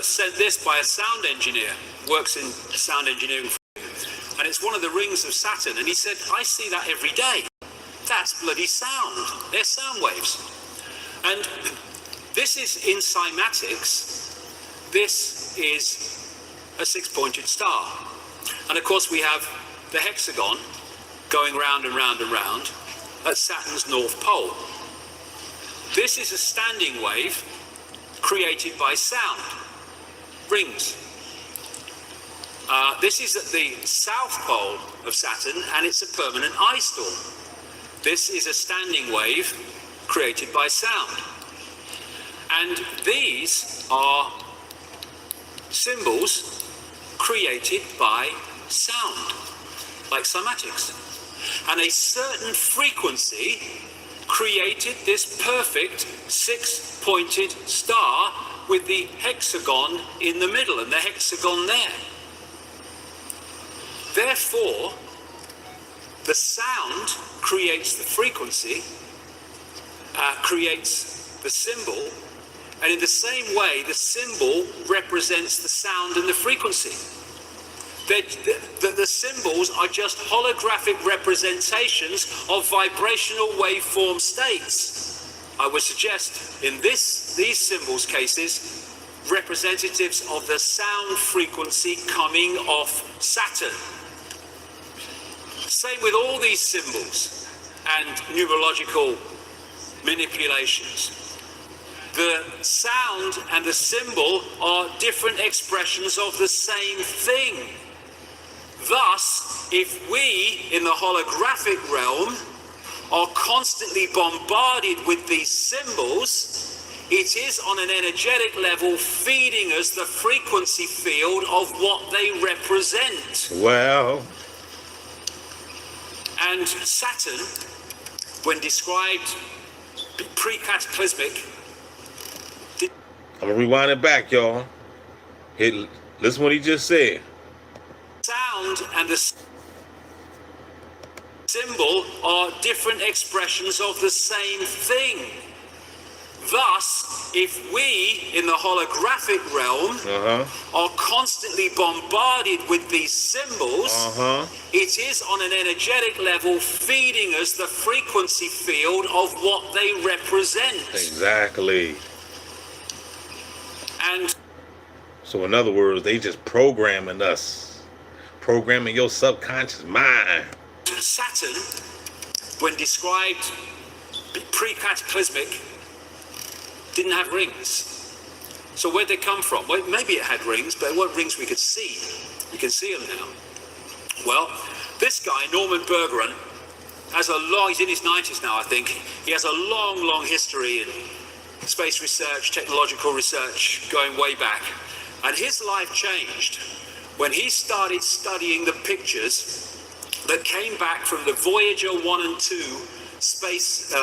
sent this by a sound engineer, works in sound engineering, and it's one of the rings of Saturn, and he said, I see that every day. That's bloody sound. They're sound waves. And this is in cymatics. This is a six-pointed star. And of course we have the hexagon going round and round and round at Saturn's north pole. This is a standing wave created by sound, rings. This is at the south pole of Saturn, and it's a permanent ice storm. This is a standing wave created by sound. And these are symbols created by sound, like cymatics. And a certain frequency created this perfect six-pointed star with the hexagon in the middle and the hexagon there. Therefore, the sound creates the frequency, creates the symbol, and in the same way, the symbol represents the sound and the frequency. The symbols are just holographic representations of vibrational waveform states. I would suggest in these symbols cases, representatives of the sound frequency coming off Saturn. Same with all these symbols and numerological manipulations. The sound and the symbol are different expressions of the same thing. Thus, if we in the holographic realm are constantly bombarded with these symbols, it is on an energetic level feeding us the frequency field of what they represent. Well. And Saturn, when described pre-cataclysmic, I'm gonna rewind it back, y'all. Listen what he just said. Sound and the symbol are different expressions of the same thing. Thus, if we in the holographic realm are constantly bombarded with these symbols, it is on an energetic level feeding us the frequency field of what they represent. Exactly. And so in other words, they just programming us, programming your subconscious mind. Saturn, when described pre-cataclysmic, didn't have rings. So where'd they come from? Well, maybe it had rings, but it weren't rings we could see. We can see them now. Well, this guy, Norman Bergeron, has a long, he's in his 90s now, I think. He has a long, long history in space research, technological research, going way back. And his life changed when he started studying the pictures that came back from the Voyager 1 and 2 space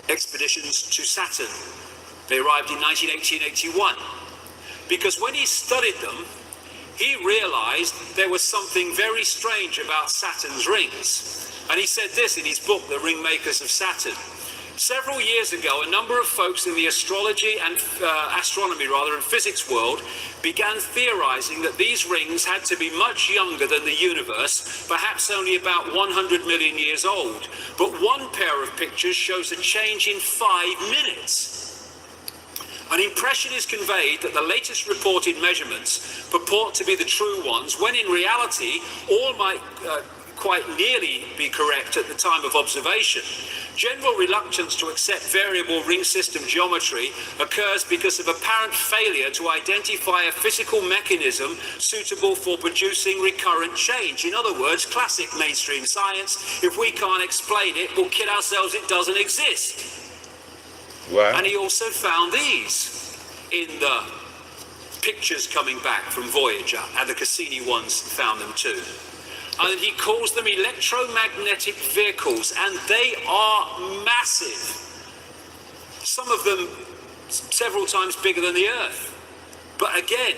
expeditions to Saturn. They arrived in 1980 and 81. Because when he studied them, he realized there was something very strange about Saturn's rings. And he said this in his book, The Ring Makers of Saturn. Several years ago, a number of folks in the astrology and astronomy and physics world began theorizing that these rings had to be much younger than the universe, perhaps only about 100 million years old. But one pair of pictures shows a change in 5 minutes. An impression is conveyed that the latest reported measurements purport to be the true ones, when in reality, all might quite nearly be correct at the time of observation. General reluctance to accept variable ring system geometry occurs because of apparent failure to identify a physical mechanism suitable for producing recurrent change. In other words, classic mainstream science, if we can't explain it, we'll kid ourselves it doesn't exist. Wow. And he also found these in the pictures coming back from Voyager, and the Cassini ones found them too. And he calls them electromagnetic vehicles, and they are massive. Some of them several times bigger than the Earth. But again,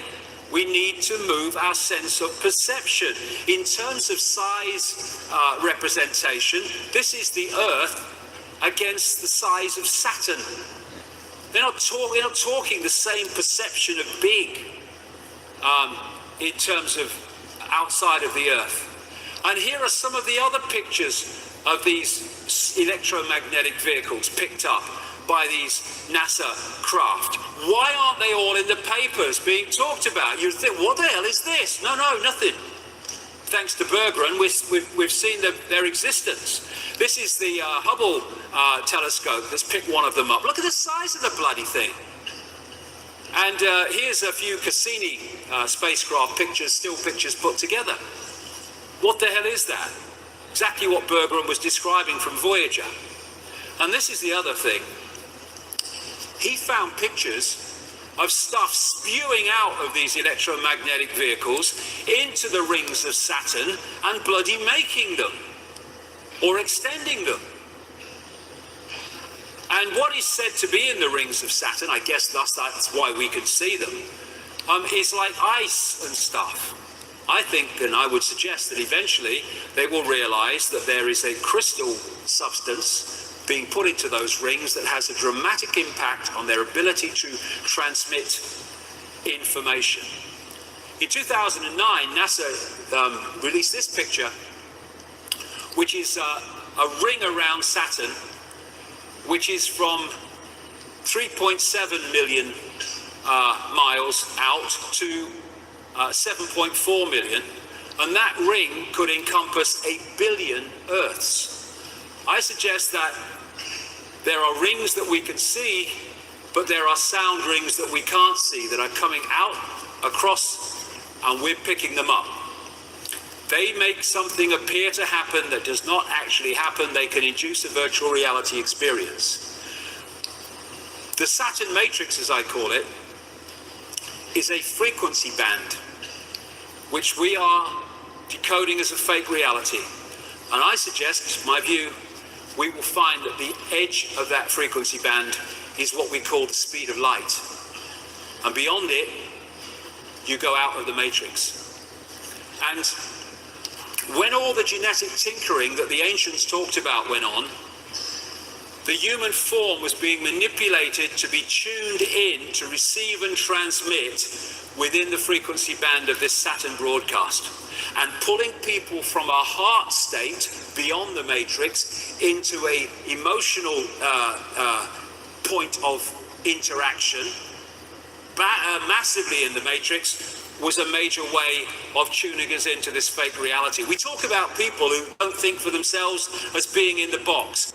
we need to move our sense of perception. In terms of size representation, this is the Earth against the size of Saturn. They're not talking the same perception of big in terms of outside of the Earth. And here are some of the other pictures of these electromagnetic vehicles picked up by these NASA craft. Why aren't they all in the papers being talked about? You'd think, what the hell is this? No, nothing. Thanks to Bergeron, we've seen their existence. This is the Hubble telescope that's picked one of them up. Look at the size of the bloody thing. And here's a few Cassini spacecraft pictures, still pictures put together. What the hell is that? Exactly what Bergeron was describing from Voyager. And this is the other thing. He found pictures of stuff spewing out of these electromagnetic vehicles into the rings of Saturn and bloody making them or extending them. And what is said to be in the rings of Saturn, I guess that's why we can see them, is like ice and stuff. I think, and I would suggest that eventually they will realize that there is a crystal substance being put into those rings that has a dramatic impact on their ability to transmit information. In 2009, NASA released this picture, which is a ring around Saturn, which is from 3.7 million miles out to 7.4 million, and that ring could encompass 1 billion Earths. I suggest that there are rings that we can see, but there are sound rings that we can't see that are coming out across, and we're picking them up. They make something appear to happen that does not actually happen. They can induce a virtual reality experience. The Saturn matrix, as I call it, is a frequency band, which we are decoding as a fake reality. And I suggest, my view, we will find that the edge of that frequency band is what we call the speed of light. And beyond it, you go out of the matrix. And when all the genetic tinkering that the ancients talked about went on, the human form was being manipulated to be tuned in to receive and transmit within the frequency band of this Saturn broadcast, and pulling people from a heart state beyond the matrix into a emotional point of interaction massively in the matrix was a major way of tuning us into this fake reality. We talk about people who don't think for themselves as being in the box.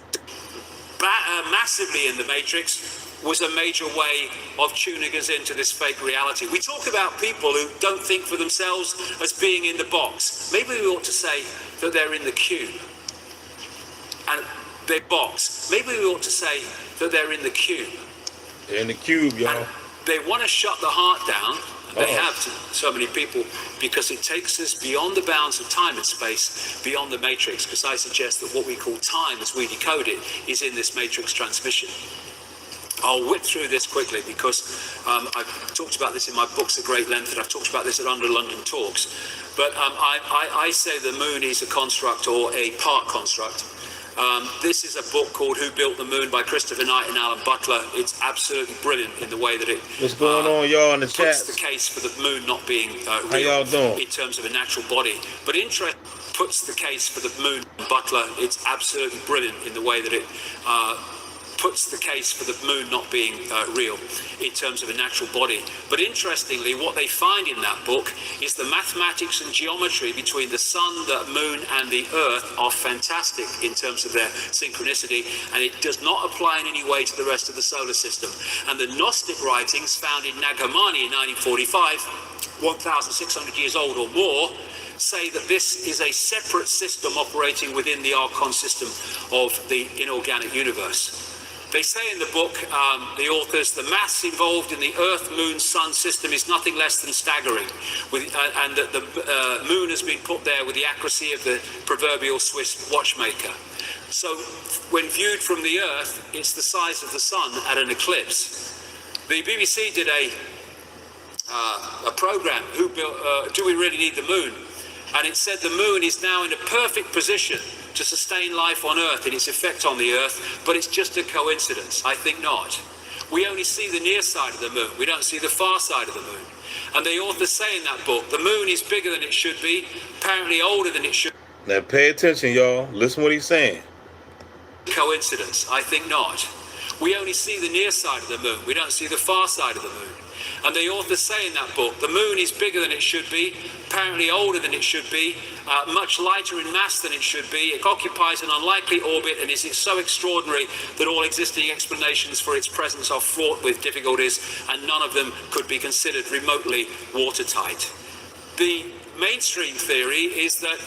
Massively in the matrix was a major way of tuning us into this fake reality. We talk about people who don't think for themselves as being in the box. Maybe we ought to say that they're in the cube. And their box. Maybe we ought to say that they're in the cube. They're in the cube, y'all. And they want to shut the heart down. They have to so many people, because it takes us beyond the bounds of time and space, beyond the matrix, because I suggest that what we call time as we decode it is in this matrix transmission. I'll whip through this quickly because I've talked about this in my books at great length, and I've talked about this at Under London Talks. But I say the moon is a construct or a part construct. This is a book called Who Built the Moon by Christopher Knight and Alan Butler. It's absolutely brilliant in the way that it What's going on, y'all, in the chat? puts the case for the moon not being real How y'all doing? in terms of a natural body. But interest puts the case for the moon. Butler, it's absolutely brilliant in the way that it puts the case for the moon not being real in terms of a natural body. But interestingly, what they find in that book is the mathematics and geometry between the sun, the moon, and the earth are fantastic in terms of their synchronicity, and it does not apply in any way to the rest of the solar system. And the Gnostic writings found in Nagamani in 1945, 1,600 years old or more, say that this is a separate system operating within the Archon system of the inorganic universe. They say in the book, the authors, the maths involved in the Earth, Moon, Sun system is nothing less than staggering, and that the moon has been put there with the accuracy of the proverbial Swiss watchmaker. So when viewed from the Earth, it's the size of the sun at an eclipse. The BBC did a program, Do We Really Need the Moon? And it said the moon is now in a perfect position to sustain life on Earth and its effect on the Earth, but it's just a coincidence. I think not. We only see the near side of the moon. We don't see the far side of the moon. And the authors say in that book, the moon is bigger than it should be, apparently older than it should be. Now pay attention, y'all. Listen what he's saying. Coincidence? I think not. We only see the near side of the moon. We don't see the far side of the moon. And the authors say in that book, the moon is bigger than it should be, apparently older than it should be, much lighter in mass than it should be. It occupies an unlikely orbit and is so extraordinary that all existing explanations for its presence are fraught with difficulties, and none of them could be considered remotely watertight. The mainstream theory is that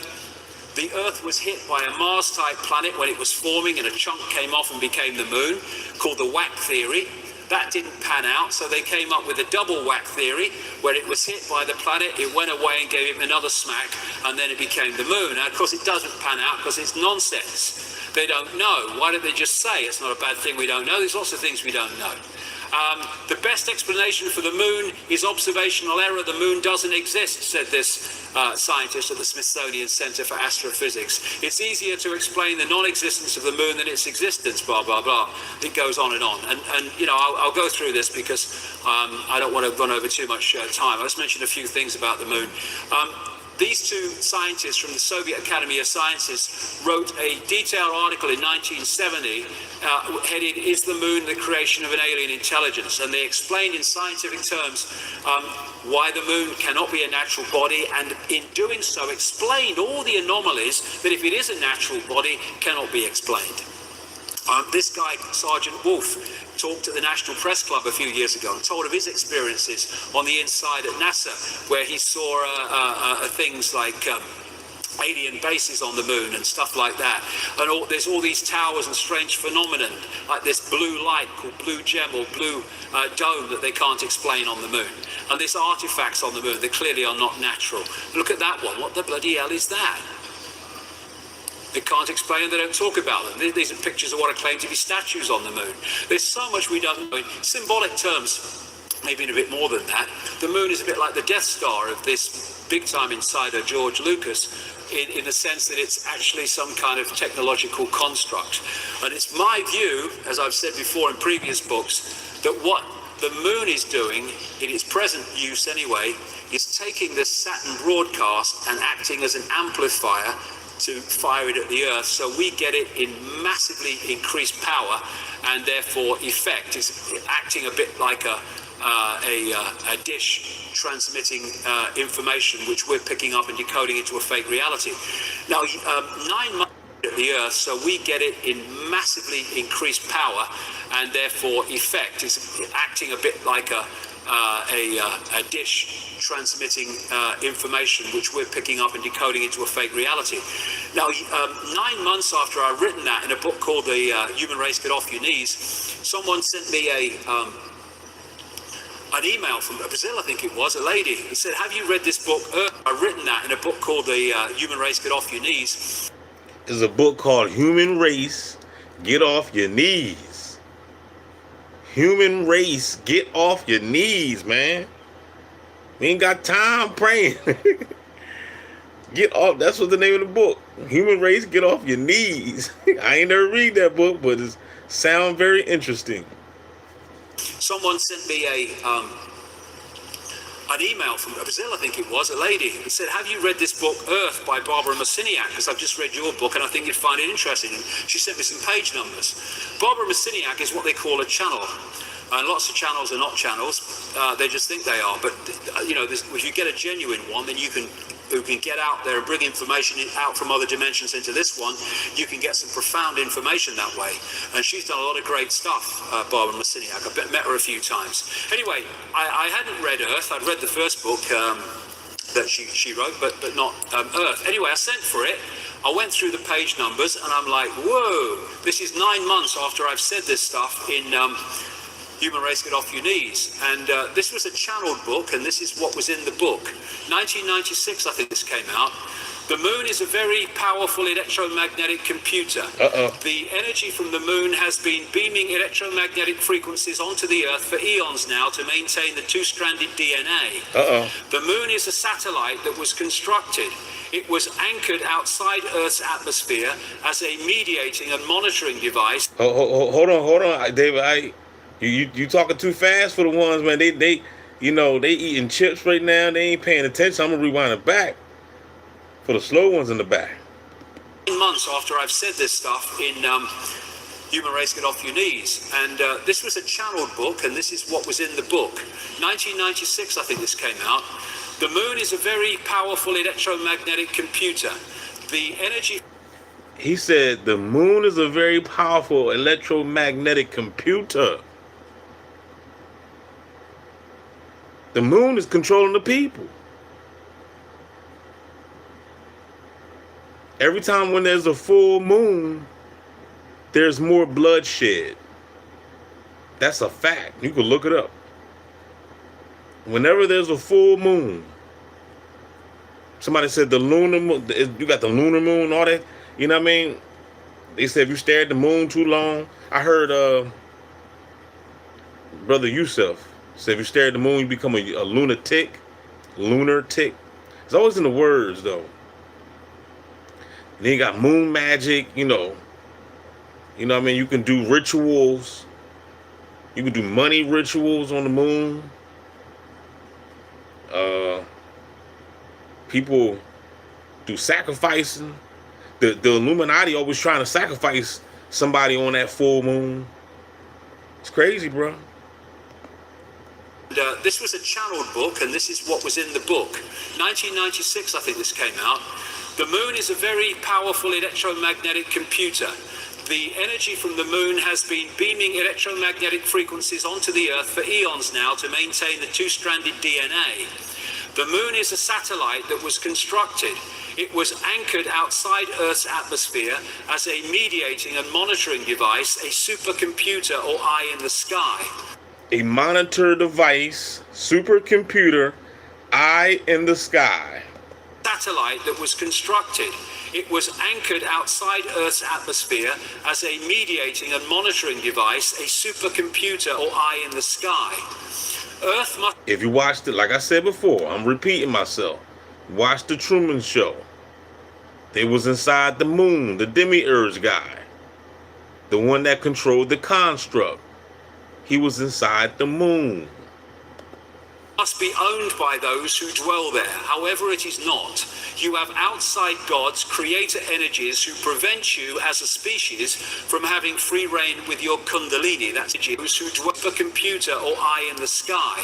the Earth was hit by a Mars-type planet when it was forming, and a chunk came off and became the moon, called the whack theory. That didn't pan out, so they came up with a double whack theory, where it was hit by the planet, it went away and gave it another smack, and then it became the moon. Now, of course, it doesn't pan out because it's nonsense. They don't know. Why don't they just say it's not a bad thing we don't know? There's lots of things we don't know. The best explanation for the moon is observational error. The moon doesn't exist, said this scientist at the Smithsonian Center for Astrophysics. It's easier to explain the non-existence of the moon than its existence, blah, blah, blah. It goes on and on. And you know, I'll go through this because I don't want to run over too much time. I'll just mention a few things about the moon. These two scientists from the Soviet Academy of Sciences wrote a detailed article in 1970 headed, "Is the Moon the Creation of an Alien Intelligence?" And they explained in scientific terms why the moon cannot be a natural body, and in doing so explained all the anomalies that, if it is a natural body, cannot be explained. This guy, Sergeant Wolf, talked at the National Press Club a few years ago and told of his experiences on the inside at NASA, where he saw things like alien bases on the moon and stuff like that. And there's all these towers and strange phenomenon, like this blue light called blue gem or blue dome that they can't explain on the moon. And these artifacts on the moon that clearly are not natural. Look at that one. What the bloody hell is that? They can't explain, they don't talk about them. These are pictures of what are claimed to be statues on the moon. There's so much we don't know. In symbolic terms, maybe in a bit more than that, the moon is a bit like the Death Star of this big-time insider George Lucas, in the sense that it's actually some kind of technological construct. And it's my view, as I've said before in previous books, that what the moon is doing, in its present use anyway, is taking this Saturn broadcast and acting as an amplifier to fire it at the Earth, so we get it in massively increased power and therefore effect. It's acting a bit like a dish transmitting information which we're picking up and decoding into a fake reality. Now, 9 months at the Earth, so we get it in massively increased power and therefore effect. It's acting a bit like a dish transmitting information which we're picking up and decoding into a fake reality. Now, 9 months after I'd written that in a book called The Human Race Get Off Your Knees, someone sent me an email from Brazil, I think it was, a lady, who said, "Have you read this book, Earth?" I'd written that in a book called The Human Race Get Off Your Knees. There's a book called Human Race Get Off Your Knees. Human race, get off your knees, man. We ain't got time praying. Get off. That's what the name of the book. Human race, get off your knees. I ain't never read that book, but it sounds very interesting. Someone sent me an email from Brazil, I think it was, a lady, who said, "Have you read this book, Earth, by Barbara Marciniak? Because I've just read your book and I think you'd find it interesting." And she sent me some page numbers. Barbara Marciniak is what they call a channel. And lots of channels are not channels. They just think they are. But, you know, if you get a genuine one, then you can get out there and bring information out from other dimensions into this one. You can get some profound information that way. And she's done a lot of great stuff, Barbara Marciniak. I've met her a few times. Anyway, I hadn't read Earth. I'd read the first book that she wrote, but not Earth. Anyway, I sent for it. I went through the page numbers, and I'm like, whoa, this is 9 months after I've said this stuff in Human Race Get Off Your Knees. And this was a channeled book, and this is what was in the book. 1996, I think this came out. The moon is a very powerful electromagnetic computer. The energy from the moon has been beaming electromagnetic frequencies onto the Earth for eons now to maintain the two-stranded DNA. The moon is a satellite that was constructed. It was anchored outside Earth's atmosphere as a mediating and monitoring device. Hold on, David. You talking too fast for the ones, man. They they eating chips right now. They ain't paying attention. I'm gonna rewind it back for the slow ones in the back. Months after I've said this stuff in Human Race Get Off Your Knees, and this was a channeled book, and this is what was in the book. 1996, I think this came out. The moon is a very powerful electromagnetic computer. The energy... He said the moon is a very powerful electromagnetic computer. The moon is controlling the people. Every time when there's a full moon, there's more bloodshed. That's a fact. You can look it up. Whenever there's a full moon, somebody said the lunar moon, you got the lunar moon, all that. You know what I mean? They said if you stare at the moon too long. I heard Brother Yusuf said if you stare at the moon, you become a lunatic. Lunar tick. It's always in the words, though. And then you got moon magic, you know what I mean? You can do rituals. You can do money rituals on the moon. People do sacrificing. The Illuminati always trying to sacrifice somebody on that full moon. It's crazy, bro. This was a channeled book, and this is what was in the book. 1996, I think this came out. The moon is a very powerful electromagnetic computer. The energy from the moon has been beaming electromagnetic frequencies onto the Earth for eons now to maintain the two-stranded DNA. The moon is a satellite that was constructed. It was anchored outside Earth's atmosphere as a mediating and monitoring device, a supercomputer or eye in the sky. A monitor device, supercomputer, eye in the sky. Satellite that was constructed. It was anchored outside Earth's atmosphere as a mediating and monitoring device, a supercomputer or eye in the sky. Earth must... If you watched it, like I said before, I'm repeating myself. Watch the Truman Show. They was inside the moon, the demiurge guy. The one that controlled the construct. He was inside the moon. Must be owned by those who dwell there. However, it is not. You have outside God's creator energies who prevent you as a species from having free reign with your kundalini. That's those who dwell the computer or eye in the sky.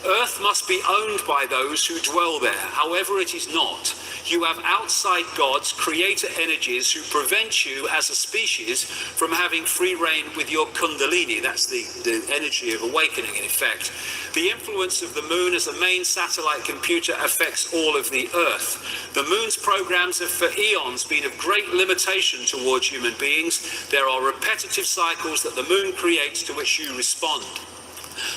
Earth must be owned by those who dwell there. However, it is not. You have outside God's creator energies who prevent you as a species from having free reign with your kundalini. That's the energy of awakening, in effect. The influence of the moon as a main satellite computer affects all of the Earth. The moon's programs have for eons been of great limitation towards human beings. There are repetitive cycles that the moon creates to which you respond.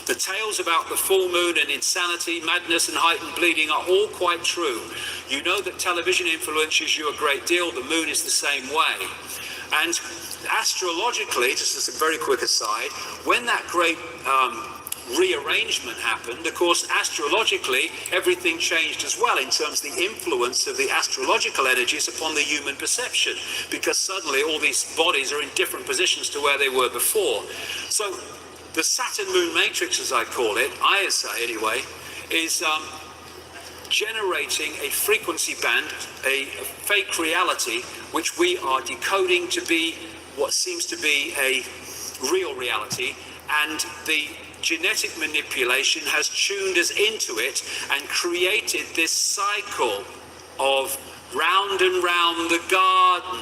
The tales about the full moon and insanity, madness and heightened bleeding are all quite true. You know that television influences you a great deal. The moon is the same way. And astrologically, just as a very quick aside, when that great rearrangement happened, of course, astrologically, everything changed as well in terms of the influence of the astrological energies upon the human perception, because suddenly all these bodies are in different positions to where they were before. So the Saturn moon matrix, as I call it, I say anyway, is generating a frequency band, a fake reality, which we are decoding to be what seems to be a real reality, and the genetic manipulation has tuned us into it and created this cycle of round and round the garden.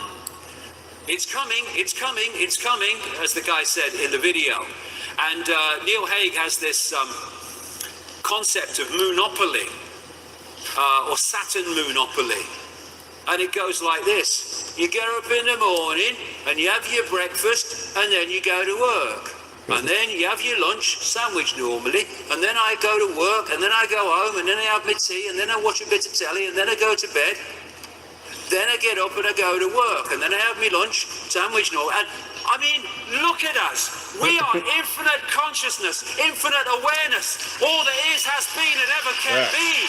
It's coming, it's coming, it's coming, as the guy said in the video. And Neil Haig has this concept of moonopoly, or Saturn moonopoly. And it goes like this. You get up in the morning and you have your breakfast and then you go to work. And then you have your lunch, sandwich normally, and then I go to work, and then I go home, and then I have my tea, and then I watch a bit of telly, and then I go to bed. Then I get up and I go to work, and then I have my lunch, sandwich normal. And I mean, look at us. We are infinite consciousness, infinite awareness. All that is, has been, and ever can be.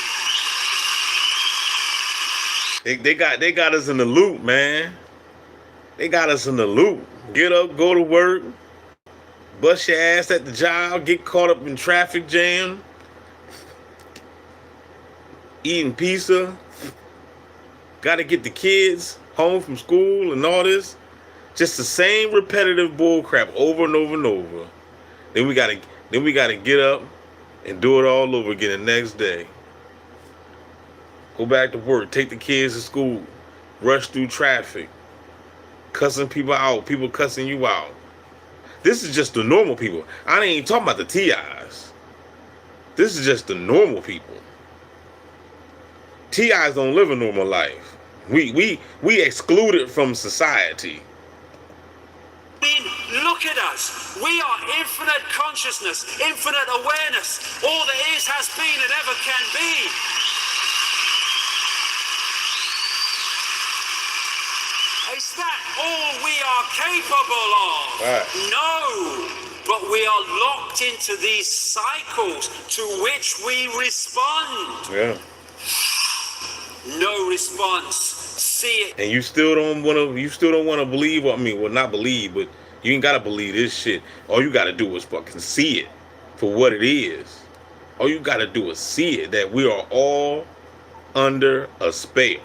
They got us in the loop, man. They got us in the loop. Get up, go to work. bust your ass at the job, get caught up in traffic jam, eating pizza, got to get the kids home from school and all this. Just the same repetitive bull crap over and over and over. Then we gotta get up and do it all over again the next day. Go back to work, take the kids to school, rush through traffic, cussing people out, people cussing you out. This is just the normal people. I ain't even talking about the TIs. This is just the normal people. TIs don't live a normal life. We excluded from society. I mean, look at us. We are infinite consciousness, infinite awareness. All that is, has been, and ever can be. Is that all we are capable of? Right. No. But we are locked into these cycles to which we respond. Yeah. No response. See it. And you still don't want to believe, well, not believe, but you ain't got to believe this shit. All you got to do is fucking see it for what it is. All you got to do is see it, that we are all under a spell.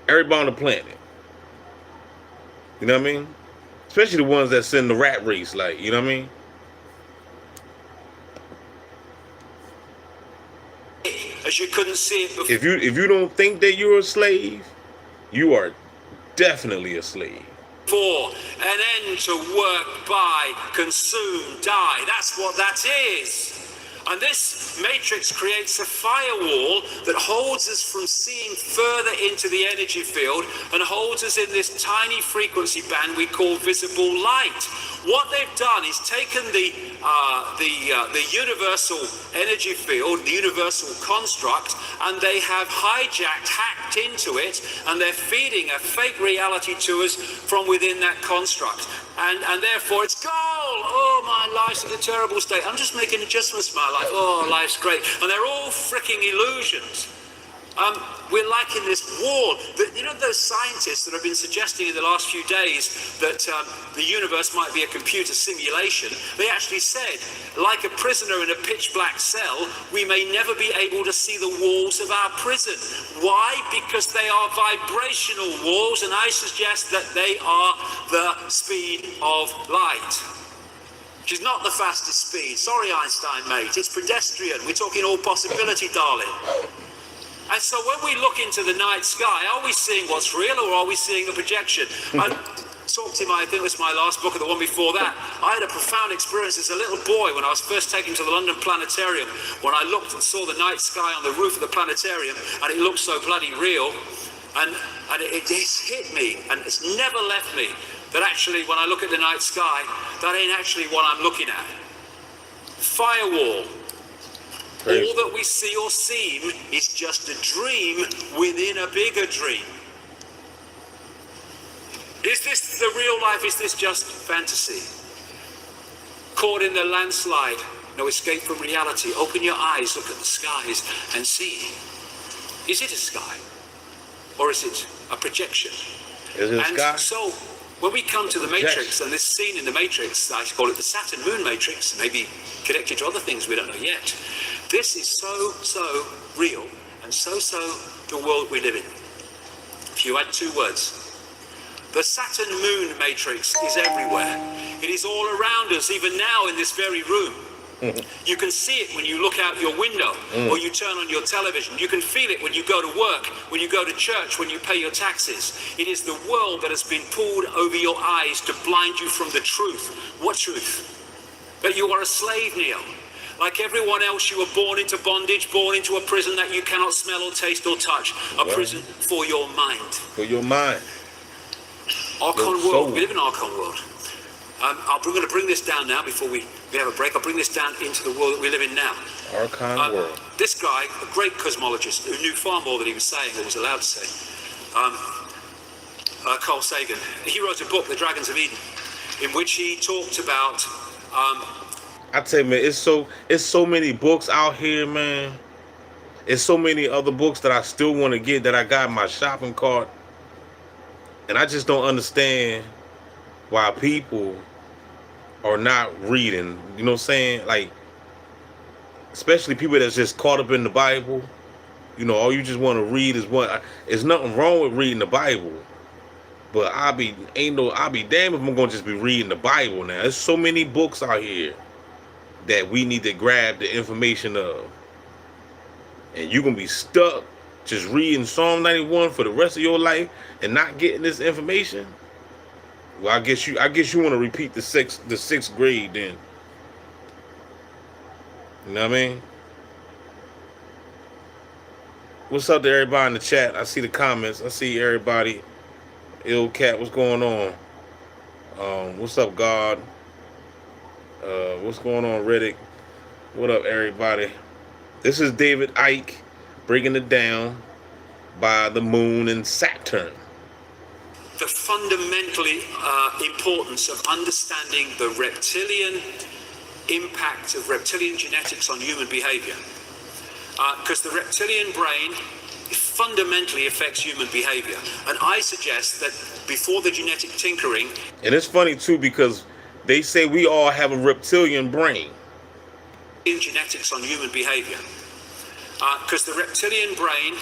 Everybody on the planet. You know what I mean? Especially the ones that's in the rat race, like, you know what I mean? As you couldn't see it before. If you don't think that you're a slave, you are definitely a slave. For an end to work, buy, consume, die. That's what that is. And this matrix creates a firewall that holds us from seeing further into the energy field and holds us in this tiny frequency band we call visible light. What they've done is taken the universal energy field, the universal construct, and they have hacked into it, and they're feeding a fake reality to us from within that construct. And therefore it's gold. Oh, my life's in a terrible state. I'm just making adjustments to my life. Oh, life's great. And they're all freaking illusions. We're like in this wall. You know those scientists that have been suggesting in the last few days that the universe might be a computer simulation? They actually said, like a prisoner in a pitch black cell, we may never be able to see the walls of our prison. Why? Because they are vibrational walls, and I suggest that they are the speed of light. Which is not the fastest speed. Sorry, Einstein, mate. It's pedestrian. We're talking all possibility, darling. And so when we look into the night sky, are we seeing what's real, or are we seeing a projection? I talked to him, I think it was my last book or the one before that. I had a profound experience as a little boy when I was first taken to the London Planetarium, when I looked and saw the night sky on the roof of the planetarium, and it looked so bloody real. And it hit me, and it's never left me, that actually when I look at the night sky, that ain't actually what I'm looking at. Firewall. All that we see or seem is just a dream within a bigger dream. Is this the real life? Is this just fantasy? Caught in the landslide, no escape from reality. Open your eyes, look at the skies and see. Is it a sky? Or is it a projection? Is it a sky? So when we come to the Matrix, and this scene in the Matrix, I call it the Saturn Moon Matrix, maybe connected to other things we don't know yet. This is so real, and so the world we live in. If you add two words, the Saturn Moon Matrix is everywhere. It is all around us, even now in this very room. You can see it when you look out your window, or you turn on your television. You can feel it when you go to work, when you go to church, when you pay your taxes. It is the world that has been pulled over your eyes to blind you from the truth. What truth? That you are a slave, Neil. Like everyone else, you were born into bondage, born into a prison that you cannot smell or taste or touch. A prison for your mind. For your mind. Archon world. We live in Archon world. I'm going to bring this down now before we have a break. I'll bring this down into the world that we live in now. Archon world. This guy, a great cosmologist who knew far more than he was saying or was allowed to say, Carl Sagan, he wrote a book, The Dragons of Eden, in which he talked about... I tell you, man, it's so many books out here, man. It's so many other books that I still want to get that I got in my shopping cart. And I just don't understand why people are not reading. You know what I'm saying? Like, especially people that's just caught up in the Bible. You know, all you just want to read is what. There's nothing wrong with reading the Bible, but I'll be damned if I'm gonna just be reading the Bible now. There's so many books out here that we need to grab the information of, and you're gonna be stuck just reading Psalm 91 for the rest of your life and not getting this information. Well, I guess you want to repeat the sixth grade then. You know what I mean? What's up to everybody in the chat? I see the comments. I see everybody. Ill Cat, what's going on? What's up, God? What's going on, Riddick? What up, everybody? This is David Icke breaking it down by the moon and Saturn. The fundamentally importance of understanding the reptilian impact of reptilian genetics on human behavior. Because the reptilian brain fundamentally affects human behavior. And I suggest that before the genetic tinkering... And it's funny, too, because they say we all have a reptilian brain. ...in genetics on human behavior. Because the reptilian brain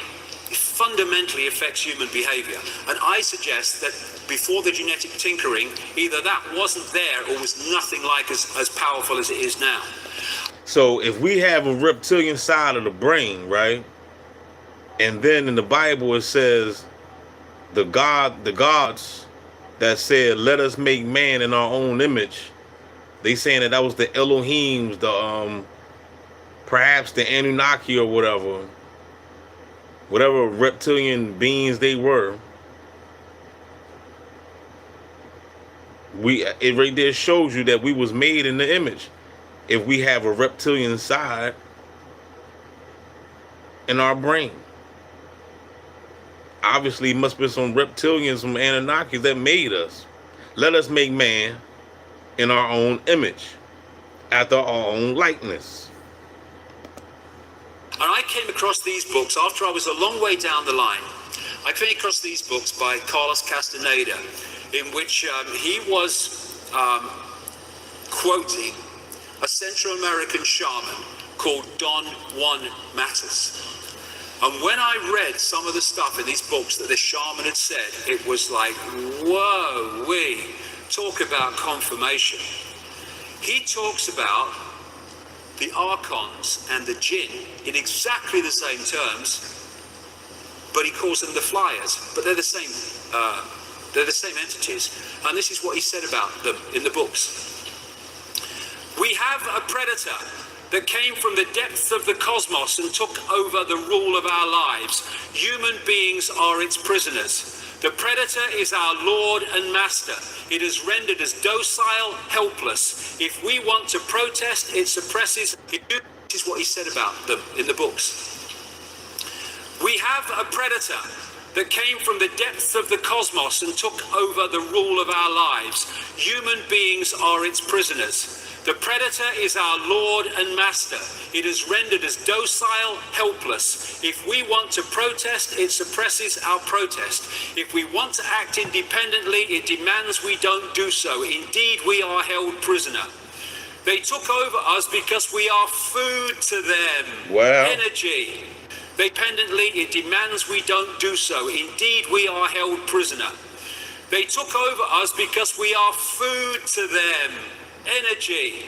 fundamentally affects human behavior. And I suggest that before the genetic tinkering, either that wasn't there or was nothing like as powerful as it is now. So if we have a reptilian side of the brain, right? And then in the Bible it says the gods that said, let us make man in our own image. They saying that was the Elohims, the perhaps the Anunnaki or whatever reptilian beings they were. It right there shows you that we was made in the image. If we have a reptilian side in our brain. Obviously, it must be some reptilians, some Anunnakis that made us. Let us make man in our own image, after our own likeness. And I came across these books after I was a long way down the line. I came across these books by Carlos Castaneda, in which he was quoting a Central American shaman called Don Juan Matus. And when I read some of the stuff in these books that this shaman had said, it was like, whoa, talk about confirmation. He talks about the archons and the jinn in exactly the same terms, but he calls them the flyers. But they're the same entities. And this is what he said about them in the books. We have a predator that came from the depths of the cosmos and took over the rule of our lives. Human beings are its prisoners. The predator is our Lord and Master. It is rendered us docile, helpless. If we want to protest, it suppresses. This is what he said about them in the books. We have a predator that came from the depths of the cosmos and took over the rule of our lives. Human beings are its prisoners. The predator is our Lord and Master. It has rendered us docile, helpless. If we want to protest, it suppresses our protest. If we want to act independently, it demands we don't do so. Indeed, we are held prisoner. They took over us because we are food to them. Wow. Energy. Independently, it demands we don't do so. Indeed, we are held prisoner. They took over us because we are food to them. Energy,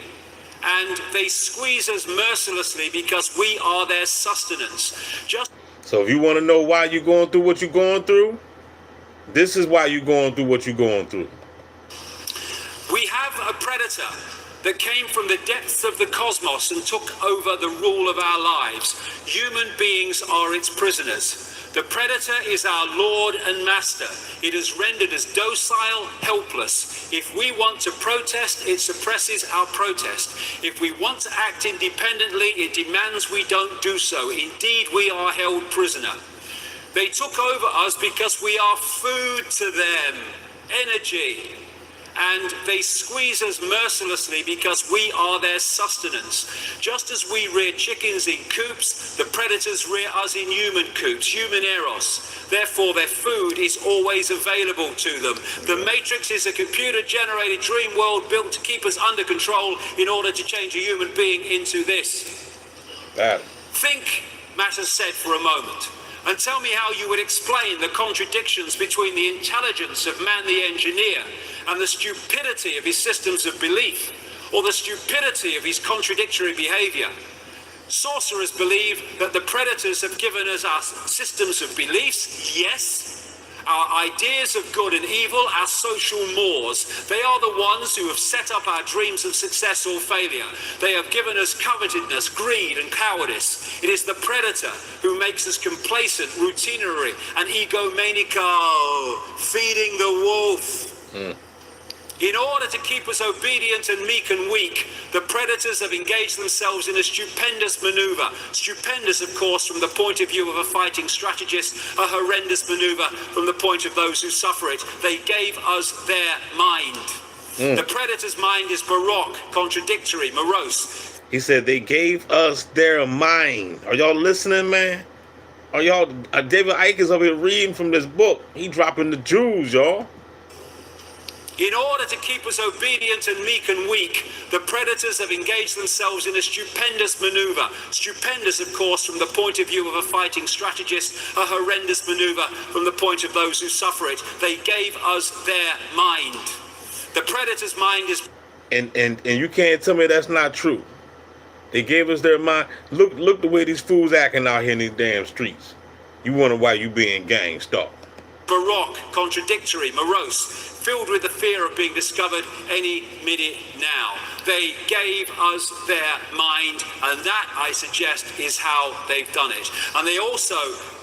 and they squeeze us mercilessly because we are their sustenance. So if you want to know why you're going through what you're going through, this is why you're going through what you're going through. We have a predator that came from the depths of the cosmos and took over the rule of our lives. Human beings are its prisoners. The predator is our Lord and Master. It has rendered us docile, helpless. If we want to protest, it suppresses our protest. If we want to act independently, it demands we don't do so. Indeed, we are held prisoner. They took over us because we are food to them. Energy. and they squeeze us mercilessly because we are their sustenance. Just as we rear chickens in coops, the predators rear us in human coops, human eros. Therefore, their food is always available to them. The Matrix is a computer-generated dream world built to keep us under control in order to change a human being into this. Think matters said for a moment, and tell me how you would explain the contradictions between the intelligence of man the engineer and the stupidity of his systems of belief, or the stupidity of his contradictory behavior. Sorcerers believe that the predators have given us our systems of beliefs, yes, our ideas of good and evil, our social mores. They are the ones who have set up our dreams of success or failure. They have given us covetousness, greed, and cowardice. It is the predator who makes us complacent, routinary, and egomaniacal, feeding the wolf. In order to keep us obedient and meek and weak, the predators have engaged themselves in a stupendous maneuver. Stupendous, of course, from the point of view of a fighting strategist, a horrendous maneuver from the point of those who suffer it. They gave us their mind. The predator's mind is baroque, contradictory, morose. He said they gave us their mind. Are y'all listening, man? Are y'all? David Icke is over here reading from this book. He dropping the jewels, y'all. In order to keep us obedient and meek and weak, the predators have engaged themselves in a stupendous maneuver. Stupendous, of course, from the point of view of a fighting strategist, a horrendous maneuver from the point of those who suffer it. They gave us their mind. The predator's mind is... And you can't tell me that's not true. They gave us their mind. Look the way these fools acting out here in these damn streets. You wonder why you being gang stalked. Baroque, contradictory, morose, filled with the fear of being discovered any minute now. They gave us their mind, and that, I suggest, is how they've done it. And they also,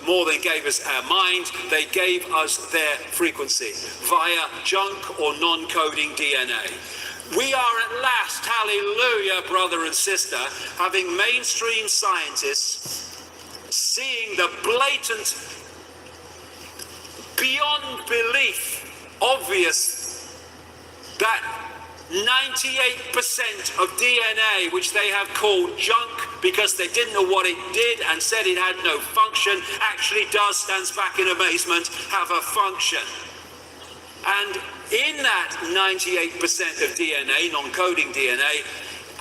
more than gave us our mind, they gave us their frequency via junk or non-coding DNA. We are at last, hallelujah, brother and sister, having mainstream scientists seeing the blatant, beyond belief, obvious that 98% of DNA, which they have called junk because they didn't know what it did and said it had no function, actually does, stands back in amazement, have a function. And in that 98% of DNA, non-coding DNA,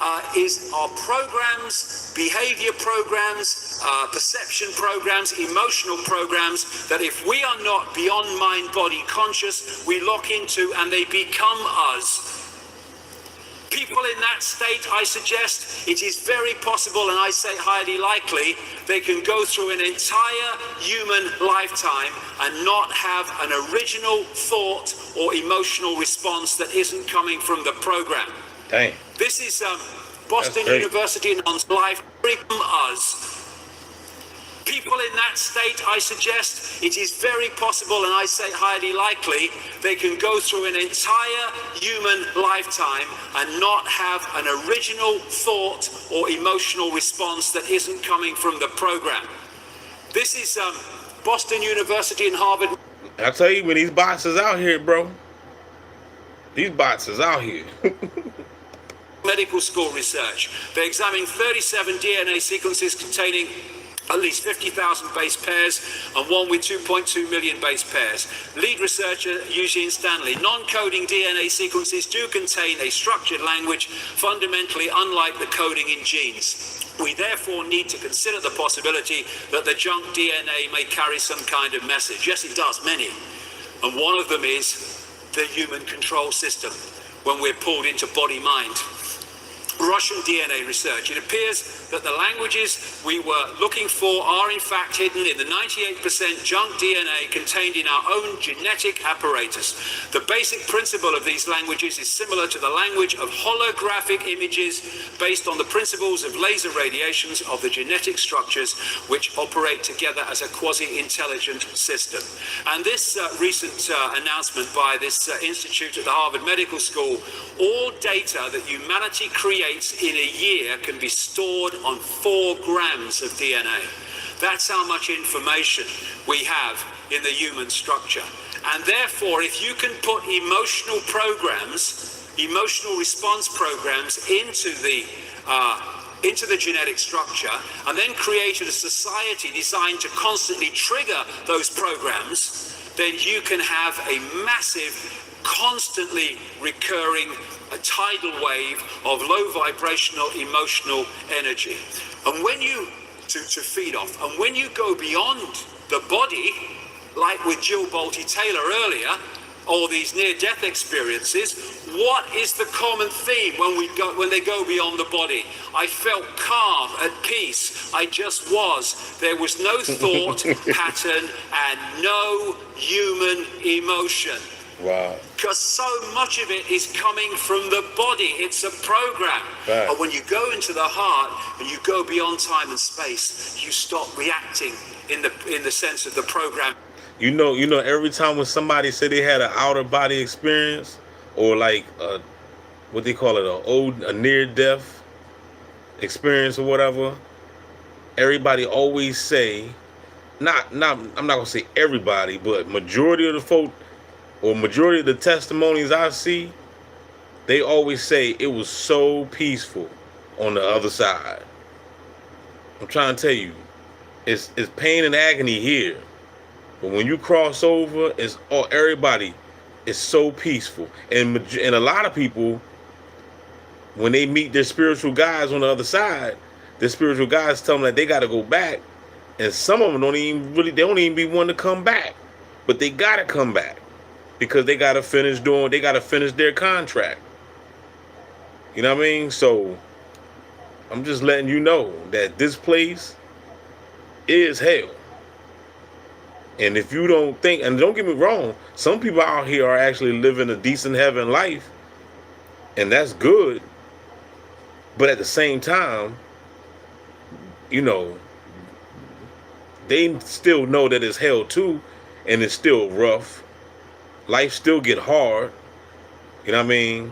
are programs, behavior programs, perception programs, emotional programs that if we are not beyond mind, body conscious, we lock into and they become us. People in that state, I suggest, it is very possible, and I say highly likely, they can go through an entire human lifetime and not have an original thought or emotional response that isn't coming from the program. Dang. This is Boston University and life from us. People in that state, I suggest, it is very possible, and I say highly likely, they can go through an entire human lifetime and not have an original thought or emotional response that isn't coming from the program. This is Boston University and Harvard. I tell you, when these bots is out here, bro. These bots is out here. Medical school research. They examined 37 DNA sequences containing at least 50,000 base pairs and one with 2.2 million base pairs. Lead researcher Eugene Stanley. Non-coding DNA sequences do contain a structured language fundamentally unlike the coding in genes. We therefore need to consider the possibility that the junk DNA may carry some kind of message. Yes, it does, many. And one of them is the human control system when we're pulled into body-mind. Russian DNA research. It appears that the languages we were looking for are in fact hidden in the 98% junk DNA contained in our own genetic apparatus. The basic principle of these languages is similar to the language of holographic images based on the principles of laser radiations of the genetic structures which operate together as a quasi-intelligent system. And this recent announcement by this institute at the Harvard Medical School, all data that humanity creates in a year can be stored on 4 grams of DNA. That's how much information we have in the human structure. And therefore, if you can put emotional programs, emotional response programs into the genetic structure, and then created a society designed to constantly trigger those programs, then you can have a massive, constantly recurring a tidal wave of low vibrational emotional energy. And when you to feed off, and when you go beyond the body, like with Jill Bolte Taylor earlier, all these near-death experiences, what is the common theme when they go beyond the body? I felt calm, at peace. I just was. There was no thought pattern and no human emotion. Wow. Because so much of it is coming from the body. It's a program. Right. But when you go into the heart and you go beyond time and space, you stop reacting in the sense of the program. You know, every time when somebody said they had an outer body experience, or like what they call it, a near-death experience or whatever, everybody always say, I'm not gonna say everybody, but majority of the folk, or majority of the testimonies I see, they always say it was so peaceful on the other side. I'm trying to tell you, it's pain and agony here. But when you cross over, everybody is so peaceful. And a lot of people, when they meet their spiritual guides on the other side, their spiritual guides tell them that they got to go back. And some of them don't even be wanting to come back. But they got to come back because they got to finish their contract. You know what I mean? So I'm just letting you know that this place is hell. And if you don't think, and don't get me wrong, some people out here are actually living a decent heaven life, and that's good. But at the same time, they still know that it's hell too, and it's still rough. Life still get hard. You know what I mean?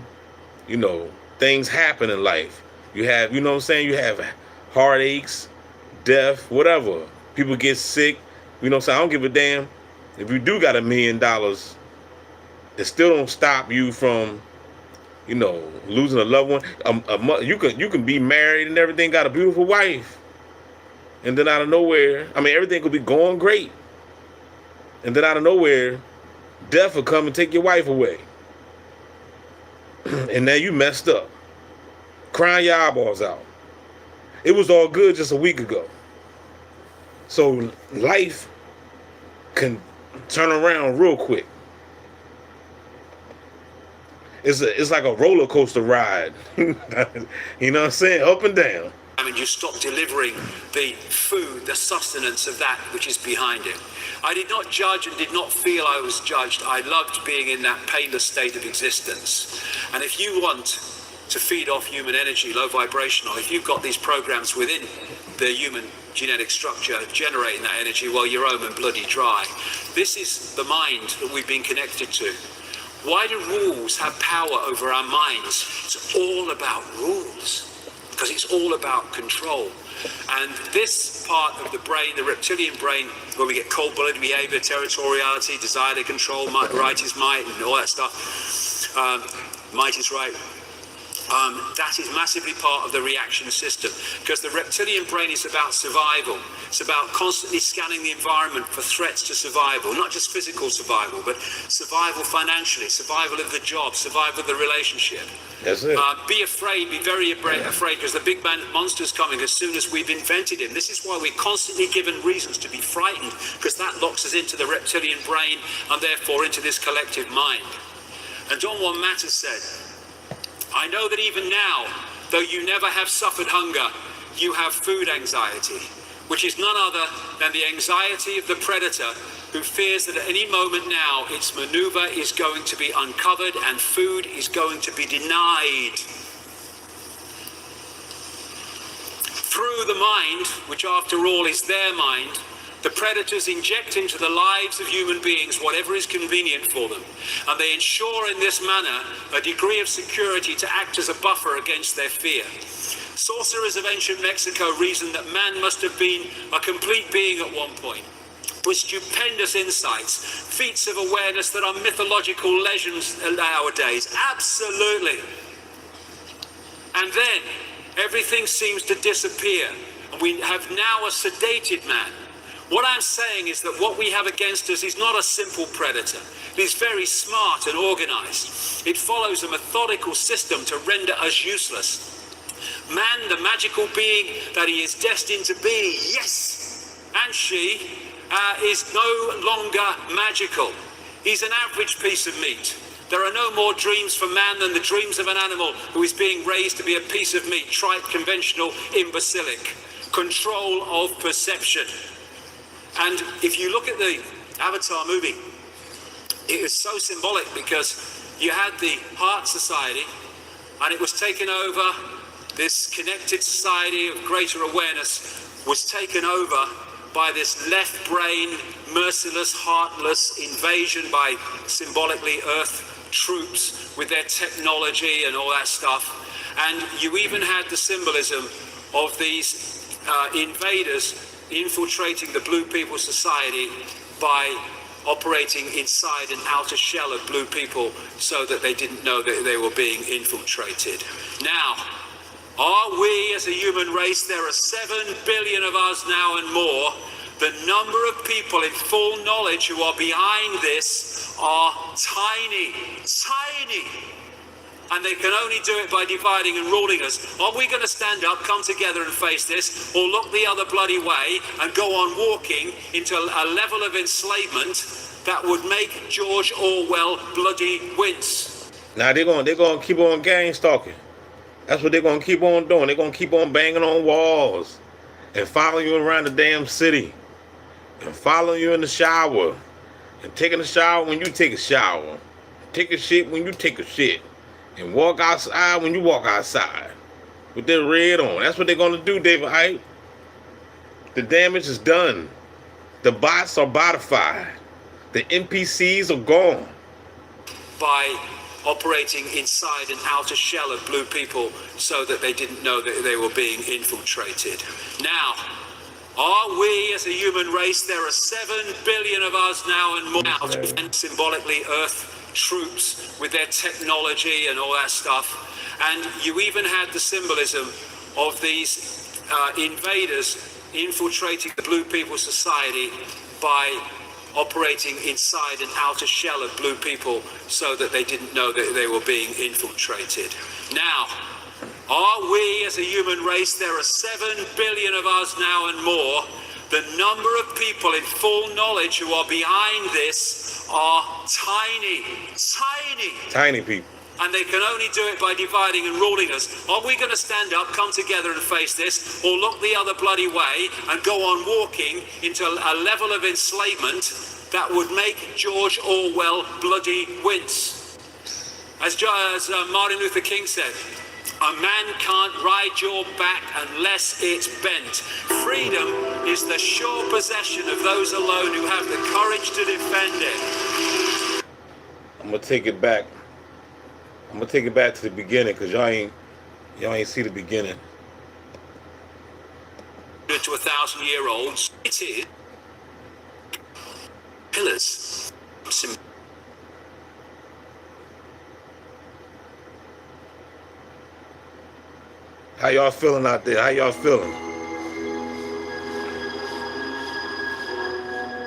Things happen in life. You have, you have heartaches, death, whatever. People get sick. I don't give a damn. If you do got $1 million, it still don't stop you from, losing a loved one. You can be married and everything, got a beautiful wife. And then out of nowhere, everything could be going great. And then out of nowhere, death will come and take your wife away. And now you messed up. Crying your eyeballs out. It was all good just a week ago. So life can turn around real quick. It's like a roller coaster ride. You know what I'm saying? Up and down. You stop delivering the food, the sustenance of that which is behind it. I did not judge and did not feel I was judged. I loved being in that painless state of existence. And if you want to feed off human energy, low vibrational, if you've got these programs within the human genetic structure generating that energy, well, you're home and bloody dry. This is the mind that we've been connected to. Why do rules have power over our minds? It's all about rules, because it's all about control. And this part of the brain, the reptilian brain, where we get cold-blooded behavior, territoriality, desire to control, right is might, and all that stuff, might is right, that is massively part of the reaction system, because the reptilian brain is about survival. It's about constantly scanning the environment for threats to survival, not just physical survival, but survival financially, survival of the job, survival of the relationship. That's it. Be afraid, be very afraid, because the big man monster's coming as soon as we've invented him. This is why we're constantly given reasons to be frightened, because that locks us into the reptilian brain and therefore into this collective mind. And Don Juan Matter said, I know that even now, though you never have suffered hunger, you have food anxiety, which is none other than the anxiety of the predator who fears that at any moment now its maneuver is going to be uncovered and food is going to be denied. Through the mind, which after all is their mind, the predators inject into the lives of human beings whatever is convenient for them, and they ensure in this manner a degree of security to act as a buffer against their fear. Sorcerers of ancient Mexico reasoned that man must have been a complete being at one point. with stupendous insights, feats of awareness that are mythological legends nowadays. Absolutely. And then everything seems to disappear. And we have now a sedated man. What I'm saying is that what we have against us is not a simple predator. It is very smart and organized. It follows a methodical system to render us useless. Man, the magical being that he is destined to be, yes, and she, is no longer magical. He's an average piece of meat. There are no more dreams for man than the dreams of an animal who is being raised to be a piece of meat, trite, conventional, imbecilic. Control of perception. And if you look at the Avatar movie, it is so symbolic because you had the Heart Society and it was taken over, this connected society of greater awareness was taken over by this left brain, merciless, heartless invasion by symbolically Earth troops with their technology and all that stuff. And you even had the symbolism of these invaders infiltrating the Blue People Society by operating inside an outer shell of blue people so that they didn't know that they were being infiltrated. Now, are we as a human race, there are 7 billion of us now and more, the number of people in full knowledge who are behind this are tiny, tiny. And they can only do it by dividing and ruling us. Are we going to stand up, come together and face this, or look the other bloody way and go on walking into a level of enslavement that would make George Orwell bloody wince? Now they're gonna keep on gang stalking. That's what they're gonna keep on doing. They're gonna keep on banging on walls and following you around the damn city and following you in the shower and taking a shower when you take a shower, take a shit when you take a shit. And walk outside when you walk outside with their red on. That's what they're going to do, David Icke. The damage is done. The bots are botified. The NPCs are gone. By operating inside an outer shell of blue people so that they didn't know that they were being infiltrated. Now, are we as a human race, there are 7 billion of us now and more, and symbolically Earth troops with their technology and all that stuff. And you even had the symbolism of these invaders infiltrating the Blue People Society by operating inside an outer shell of blue people so that they didn't know that they were being infiltrated. Now, are we as a human race, there are 7 billion of us now and more, the number of people in full knowledge who are behind this are tiny, tiny. Tiny people. And they can only do it by dividing and ruling us. Are we going to stand up, come together and face this, or look the other bloody way and go on walking into a level of enslavement that would make George Orwell bloody wince? As Martin Luther King said, a man can't ride your back unless it's bent. Freedom is the sure possession of those alone who have the courage to defend it. I'm gonna take it back. I'm gonna take it back to the beginning because y'all ain't see the beginning. To 1,000-year-olds, it is pillars. How y'all feeling out there? How y'all feeling?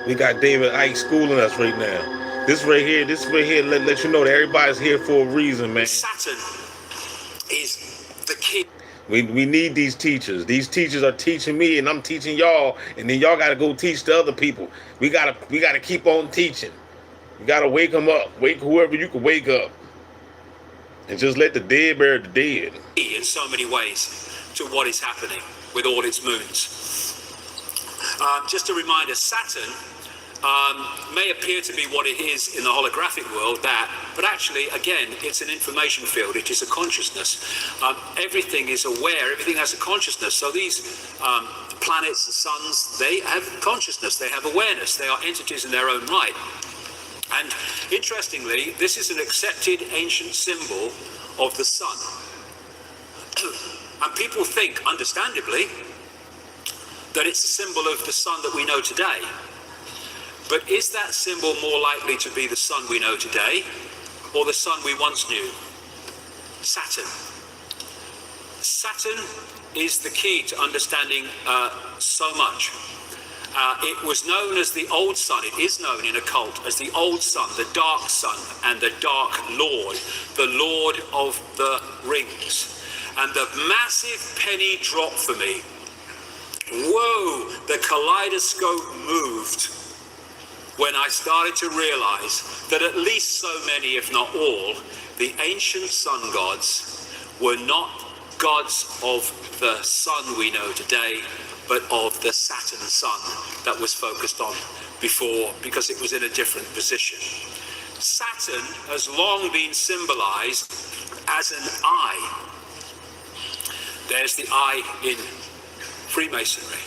We got David Icke schooling us right now. This right here, let you know that everybody's here for a reason, man. Saturn is the key. We need these teachers. These teachers are teaching me, and I'm teaching y'all, and then y'all got to go teach the other people. We gotta keep on teaching. You gotta wake them up. Wake whoever you can wake up, and just let the dead bury the dead. In so many ways to what is happening with all its moons. Just a reminder, Saturn may appear to be what it is in the holographic world, but actually, again, it's an information field. It is a consciousness. Everything is aware. Everything has a consciousness. So these planets, the suns, they have consciousness. They have awareness. They are entities in their own right. And interestingly, this is an accepted ancient symbol of the sun. And people think, understandably, that it's a symbol of the sun that we know today. But is that symbol more likely to be the sun we know today, or the sun we once knew? Saturn. Saturn is the key to understanding so much. It was known as the old sun. It is known in occult as the old sun, the dark sun, and the dark lord, the lord of the rings. And the massive penny dropped for me. Whoa, the kaleidoscope moved when I started to realize that at least so many, if not all, the ancient sun gods were not gods of the sun we know today, but of the Saturn sun that was focused on before, because it was in a different position. Saturn has long been symbolized as an eye. There's the eye in Freemasonry.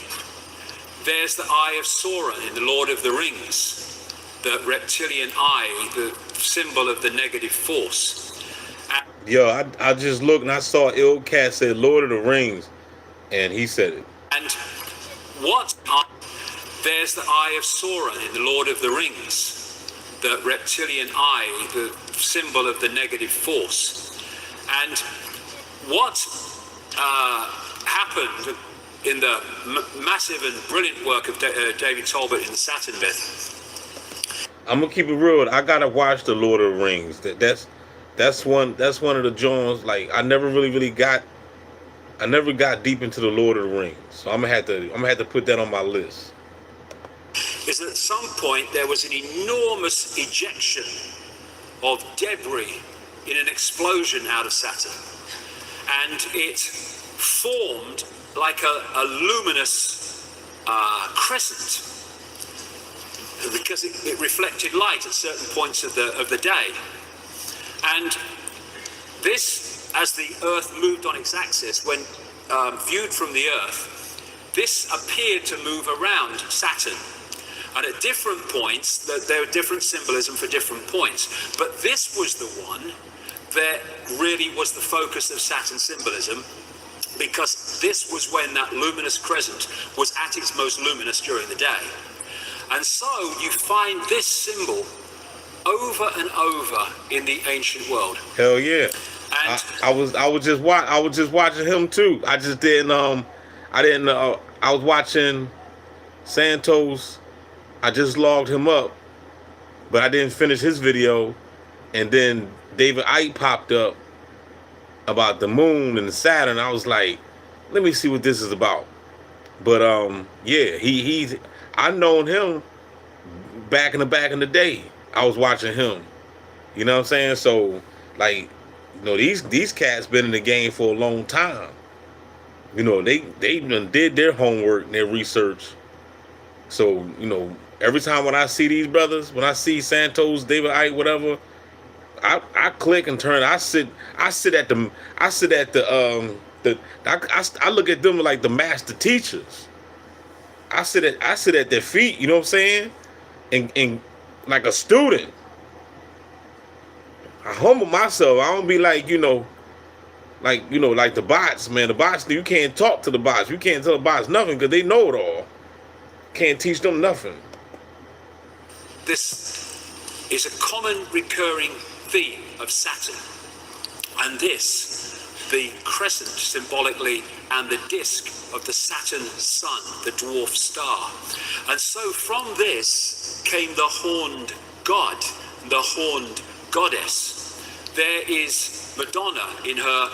There's the eye of Sauron in the Lord of the Rings, the reptilian eye, the symbol of the negative force. Yo, I just looked and I saw Il Cat said Lord of the Rings, and he said it. And there's the eye of Sauron in the Lord of the Rings, the reptilian eye, the symbol of the negative force. And what happened in the massive and brilliant work of David Talbot in the Saturn myth. I'm gonna keep it real. I gotta watch the Lord of the Rings. That's one of the Jones. Like I never got deep into the Lord of the Rings. So I'm gonna have to put that on my list. Is that at some point there was an enormous ejection of debris in an explosion out of Saturn, and it formed like a luminous crescent, because it reflected light at certain points of the day. And this, as the Earth moved on its axis, when viewed from the Earth, this appeared to move around Saturn. And at different points, there were different symbolism for different points. But this was the one that really was the focus of Saturn symbolism, because this was when that luminous crescent was at its most luminous during the day. And so you find this symbol over and over in the ancient world. Hell yeah. And I was just watching him too. I was watching Santos. I just logged him up, but I didn't finish his video, and then David Icke popped up about the moon and the Saturn. I was like, let me see what this is about. But yeah, I known him back in the day. I was watching him. You know what I'm saying? So like, you know, these cats been in the game for a long time. You know, they done did their homework and their research. So, you know, every time when I see these brothers, when I see Santos, David Icke, whatever, I click and turn. I look at them like the master teachers. I sit at their feet, you know what I'm saying? And like a student. I humble myself. I don't be like the bots, man. The bots, you can't talk to the bots. You can't tell the bots nothing because they know it all. Can't teach them nothing. This is a common recurring theme of Saturn. And this, the crescent symbolically, and the disk of the Saturn sun, the dwarf star. And so from this came the horned god, the horned goddess. There is Madonna in her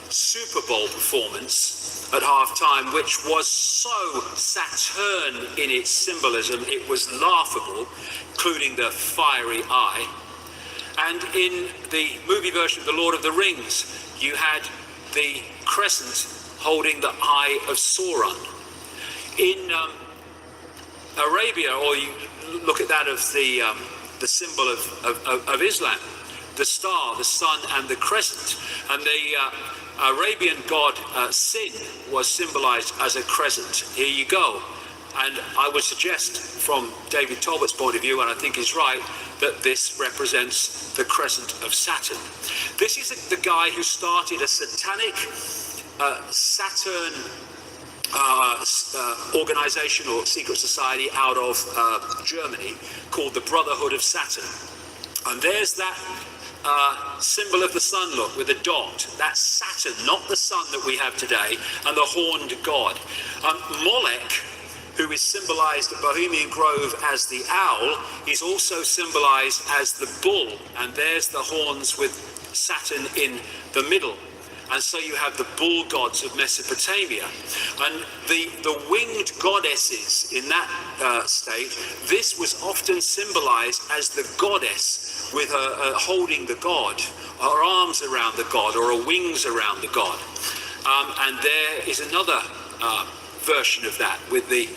Super Bowl performance at halftime, which was so Saturn in its symbolism, it was laughable, including the fiery eye. And in the movie version of The Lord of the Rings, you had the crescent holding the eye of Sauron. In Arabia, or you look at that of the symbol of Islam, the star, the sun, and the crescent. And the Arabian god Sin was symbolized as a crescent. Here you go. And I would suggest, from David Talbot's point of view, and I think he's right, that this represents the crescent of Saturn. This is the guy who started a satanic Saturn organization or secret society out of Germany called the Brotherhood of Saturn. And there's that symbol of the sun, look, with a dot. That's Saturn, not the sun that we have today, and the horned god. Molech, who is symbolized at Bohemian Grove as the owl, is also symbolized as the bull, and there's the horns with Saturn in the middle. And so you have the bull gods of Mesopotamia. And the winged goddesses in that state, this was often symbolized as the goddess with her holding the god, her arms around the god, or her wings around the god. And there is another version of that with the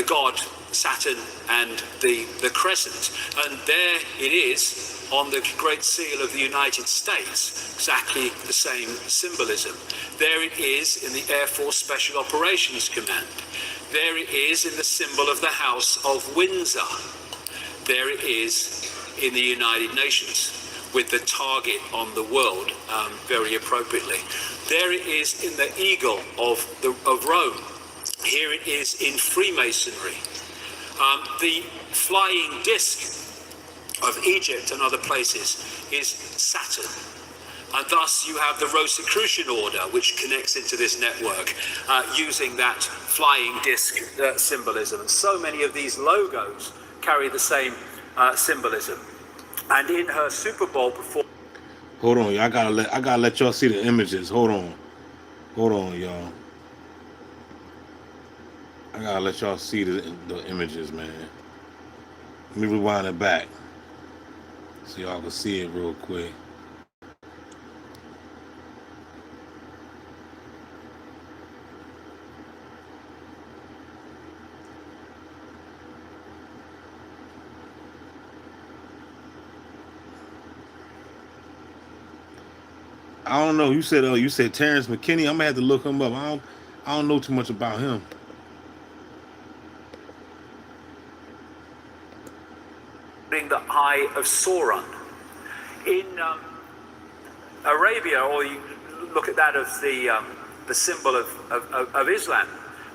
god Saturn and the crescent. And there it is on the Great Seal of the United States, exactly the same symbolism. There it is in the Air Force Special Operations Command. There it is in the symbol of the House of Windsor. There it is in the United Nations with the target on the world, very appropriately. There it is in the eagle of Rome. Here it is in Freemasonry. The flying disc of Egypt and other places is Saturn. And thus you have the Rosicrucian order, which connects into this network, using that flying disc symbolism. And so many of these logos carry the same symbolism. And in her Super Bowl performance... Hold on, I gotta let y'all see the images. Hold on, y'all. I gotta let y'all see the images, man. Let me rewind it back so y'all can see it real quick. I don't know. You said Terrence McKinney. I'm gonna have to look him up. I don't know too much about him. The Eye of Sauron. In Arabia, or you look at that of the symbol of Islam,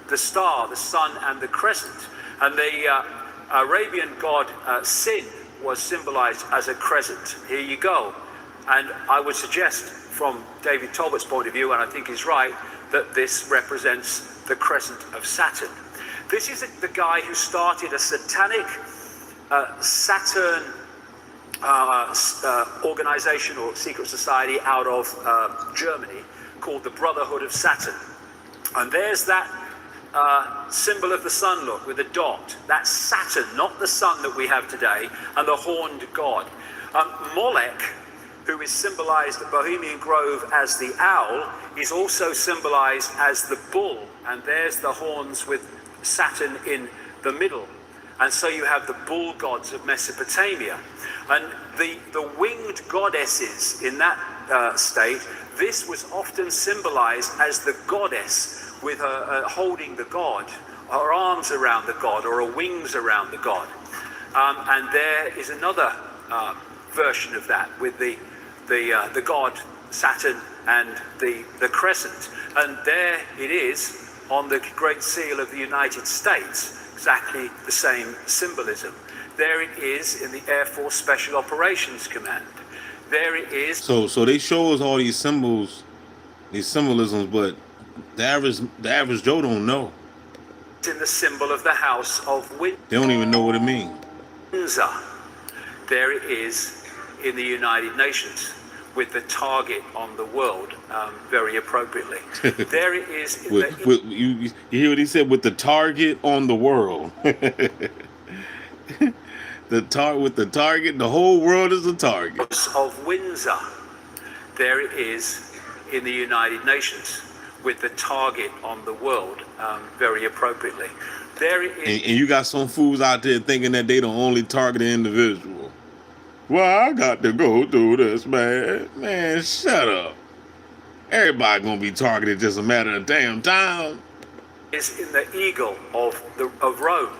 the star, the sun, and the crescent. And the Arabian god Sin was symbolized as a crescent. Here you go. And I would suggest, from David Talbot's point of view, and I think he's right, that this represents the crescent of Saturn. This is the guy who started a satanic Saturn organization or secret society out of Germany called the Brotherhood of Saturn. And there's that symbol of the sun, look, with a dot. That's Saturn, not the sun that we have today, and the horned god. Molech, who is symbolized at Bohemian Grove as the owl, is also symbolized as the bull. And there's the horns with Saturn in the middle. And so you have the bull gods of Mesopotamia. And the winged goddesses in that state, this was often symbolized as the goddess with her holding the god, her arms around the god, or her wings around the god. And there is another version of that with the god Saturn and the crescent. And there it is on the Great Seal of the United States. Exactly the same symbolism. There it is in the Air Force Special Operations Command. There it is. So they show us all these symbols, these symbolisms, but the average Joe don't know. It's in the symbol of the House of Windsor. They don't even know what it means. There it is in the United Nations with the target on the world, very appropriately. There it is. You hear what he said? With the target on the world. With the target, the whole world is a target. Of Windsor. There it is in the United Nations with the target on the world, very appropriately. There it is. And you got some fools out there thinking that they the only target individual. Well, I got to go through this, man. Man, shut up. Everybody gonna be targeted, just a matter of damn time. Is in the eagle of Rome.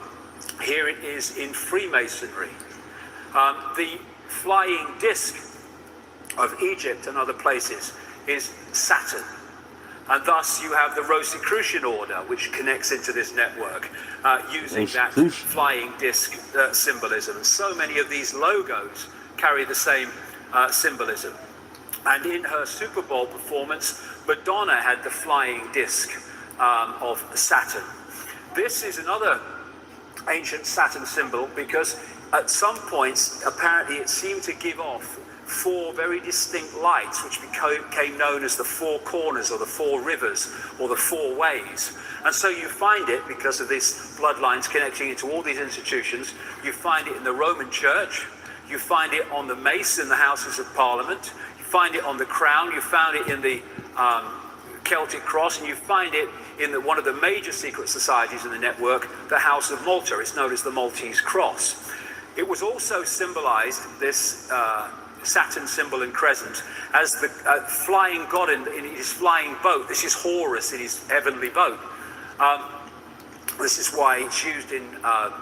Here it is in Freemasonry. The flying disc of Egypt and other places is Saturn. And thus you have the Rosicrucian order, which connects into this network, using that flying disc symbolism. And so many of these logos carry the same symbolism. And in her Super Bowl performance, Madonna had the flying disc of Saturn. This is another ancient Saturn symbol because at some points, apparently it seemed to give off 4 very distinct lights, which became known as the 4 corners or the 4 rivers or the 4 ways. And so you find it, because of these bloodlines connecting into all these institutions, you find it in the Roman Church, you find it on the mace in the Houses of Parliament, you find it on the crown, you found it in the Celtic cross, and you find it in one of the major secret societies in the network, the House of Malta. It's known as the Maltese cross. It was also symbolized, this Saturn symbol and crescent, as the flying god in his flying boat. This is Horus in his heavenly boat. This is why it's used in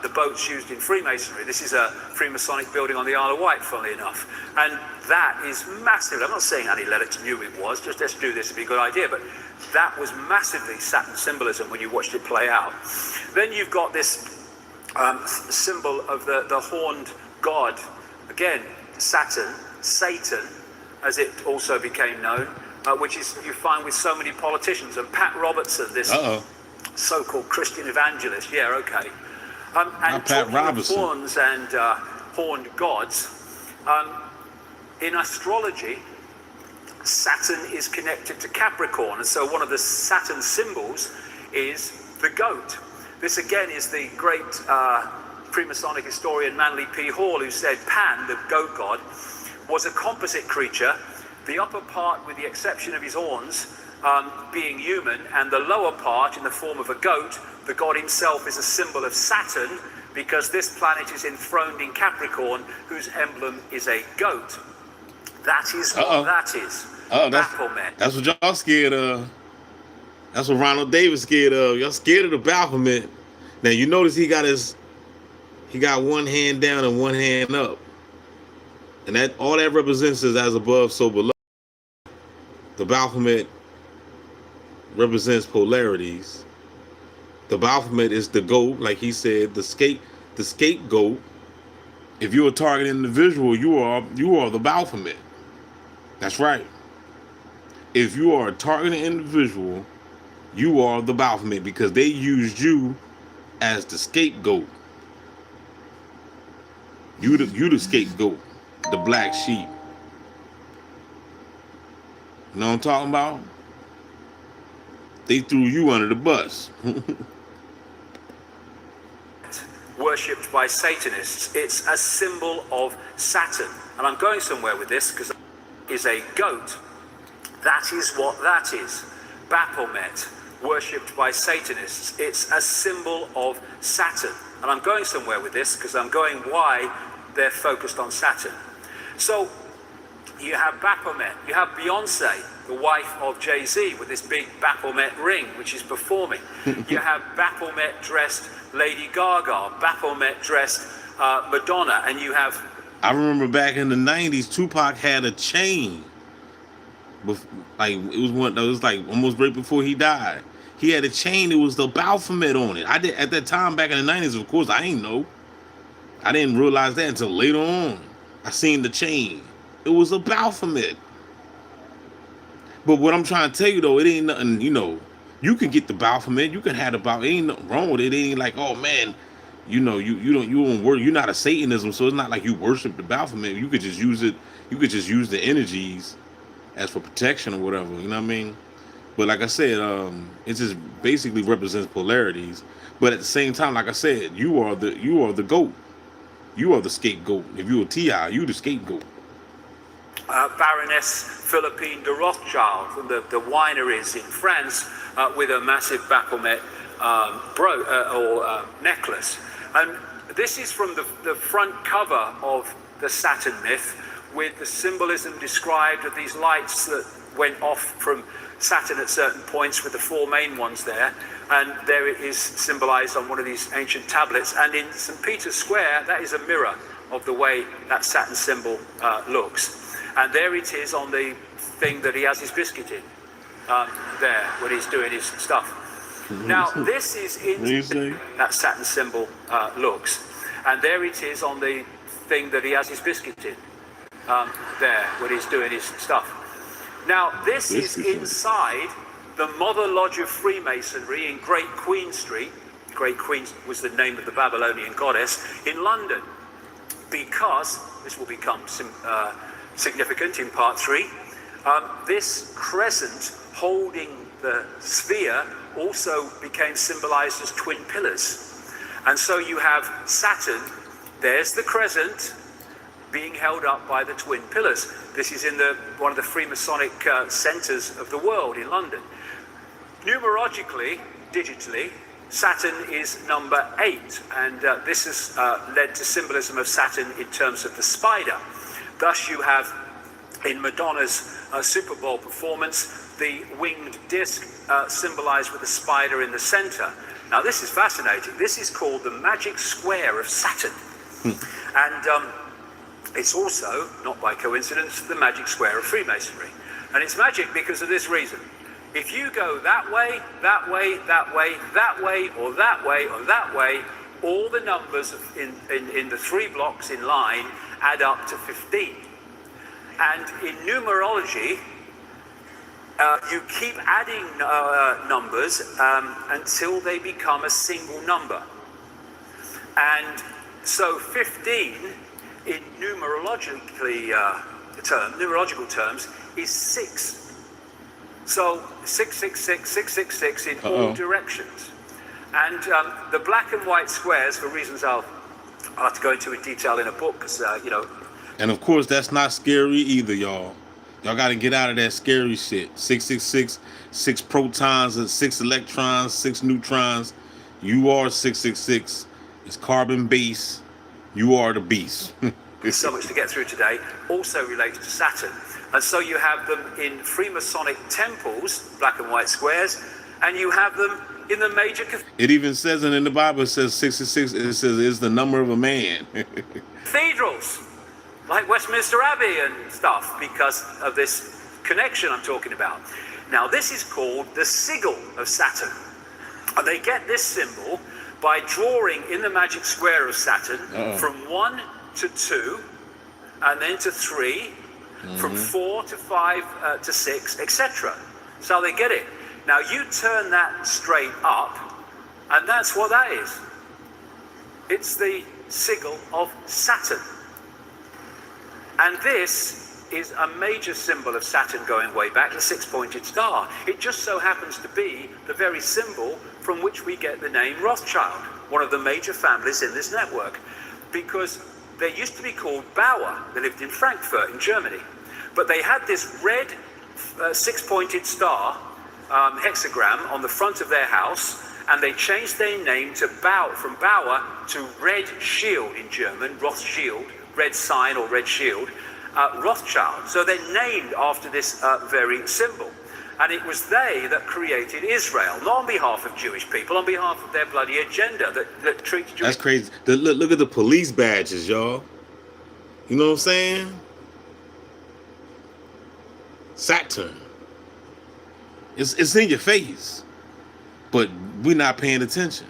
the boats used in Freemasonry. This is a Freemasonic building on the Isle of Wight, funnily enough. And that is massive. I'm not saying Annie Lennox knew it was, just let's do this, it'd be a good idea, but that was massively Saturn symbolism when you watched it play out. Then you've got this symbol of the horned god, again, Saturn, Satan, as it also became known, which is you find with so many politicians. And Pat Robertson, this so-called Christian evangelist, yeah, okay. And Pat Robertson. Horns and horned gods. In astrology, Saturn is connected to Capricorn, and so one of the Saturn symbols is the goat. This again is the great Freemasonic historian Manly P. Hall, who said Pan, the goat god, was a composite creature, the upper part, with the exception of his horns, being human, and the lower part in the form of a goat. The god himself is a symbol of Saturn, because this planet is enthroned in Capricorn, whose emblem is a goat. That is what that is. Baphomet. That's what y'all scared of. That's what Ronald Davis scared of. Y'all scared of the Baphomet. Now you notice he got one hand down and one hand up. And that all that represents is as above, so below. The Baphomet represents polarities. The Baphomet is the goat, like he said, the scapegoat. If you're a target individual, you are the Baphomet. That's right. If you are a target individual, you are the Baphomet, because they used you as the scapegoat. You the scapegoat, the black sheep. You know what I'm talking about? They threw you under the bus. Worshipped by Satanists. It's a symbol of Saturn. And I'm going somewhere with this because it is a goat. That is what that is. Baphomet, worshipped by Satanists. It's a symbol of Saturn. And I'm going somewhere with this because I'm going why they're focused on Saturn. So you have Baphomet, you have Beyonce, the wife of Jay-Z, with this big Baphomet ring, which is performing. You have Baphomet dressed Lady Gaga, Baphomet dressed Madonna, and you have... I remember back in the 90s, Tupac had a chain. Like it was like almost right before he died. He had a chain, it was the Baphomet on it. I did at that time back in the 90s, of course, I ain't know. I didn't realize that until later on. I seen the chain. It was a Baphomet. But what I'm trying to tell you though, it ain't nothing, you can get the Baphomet, you can have the Baphomet, ain't nothing wrong with it. It ain't like, oh man, you don't work, you're not a Satanism, so it's not like you worship the Baphomet. You could just use it, you could just use the energies as for protection or whatever, you know what I mean? But like I said, it just basically represents polarities. But at the same time, like I said, you are the goat. You are the scapegoat. If you're a T.I., you the scapegoat. Baroness Philippine de Rothschild from the wineries in France with a massive Baphomet necklace. And this is from the front cover of the Saturn myth, with the symbolism described of these lights that went off from Saturn at certain points, with the 4 main ones there. And there it is symbolized on one of these ancient tablets. And in St. Peter's Square, that is a mirror of the way that Saturn symbol looks. And there it is on the thing that he has his biscuit in. there when he's doing his stuff. Now, this is in that Saturn symbol looks. And there it is on the thing that he has his biscuit in. There when he's doing his stuff. Now, this is inside the Mother Lodge of Freemasonry in Great Queen Street. Great Queen was the name of the Babylonian goddess in London. Because, this will become significant in part 3, this crescent holding the sphere also became symbolized as twin pillars. And so you have Saturn, there's the crescent, being held up by the twin pillars. This is in one of the Freemasonic centers of the world in London. Numerologically, digitally, Saturn is number 8, and this has led to symbolism of Saturn in terms of the spider. Thus you have, in Madonna's Super Bowl performance, the winged disc symbolized with the spider in the center. Now this is fascinating. This is called the magic square of Saturn. And it's also, not by coincidence, the magic square of Freemasonry. And it's magic because of this reason. If you go that way, that way, that way, that way, or that way, or that way, all the numbers in the 3 blocks in line add up to 15. And in numerology, you keep adding numbers until they become a single number. And so 15 in numerological terms is 6. So 666, 666 in all directions. And the black and white squares, for reasons I'll have to go into in detail in a book, because, you know. And of course, that's not scary either, y'all. Y'all got to get out of that scary shit. 666, 6 protons and 6 electrons, 6 neutrons. You are 666. It's carbon base. You are the beast. So much to get through today. Also related to Saturn. And so you have them in Freemasonic temples, black and white squares, and you have them in the major It even says it in the Bible, it says 66, it says it's the number of a man. cathedrals, like Westminster Abbey and stuff, because of this connection I'm talking about. Now this is called the sigil of Saturn. And they get this symbol by drawing in the magic square of Saturn from 1 to 2, and then to 3, from 4 to 5 to 6, etc. So they get it. Now you turn that straight up, and that's what that is. It's the sigil of Saturn. And this is a major symbol of Saturn going way back, the 6-pointed star. It just so happens to be the very symbol from which we get the name Rothschild, one of the major families in this network, because they used to be called Bauer. They lived in Frankfurt in Germany. But they had this red 6-pointed star hexagram on the front of their house, and they changed their name to from Bauer to Red Shield in German, Rothschild, red sign or red shield, Rothschild. So they're named after this very symbol. And it was they that created Israel, not on behalf of Jewish people, on behalf of their bloody agenda that treats Jewish. That's crazy. Look at the police badges, y'all. You know what I'm saying? Saturn. It's in your face, but we're not paying attention.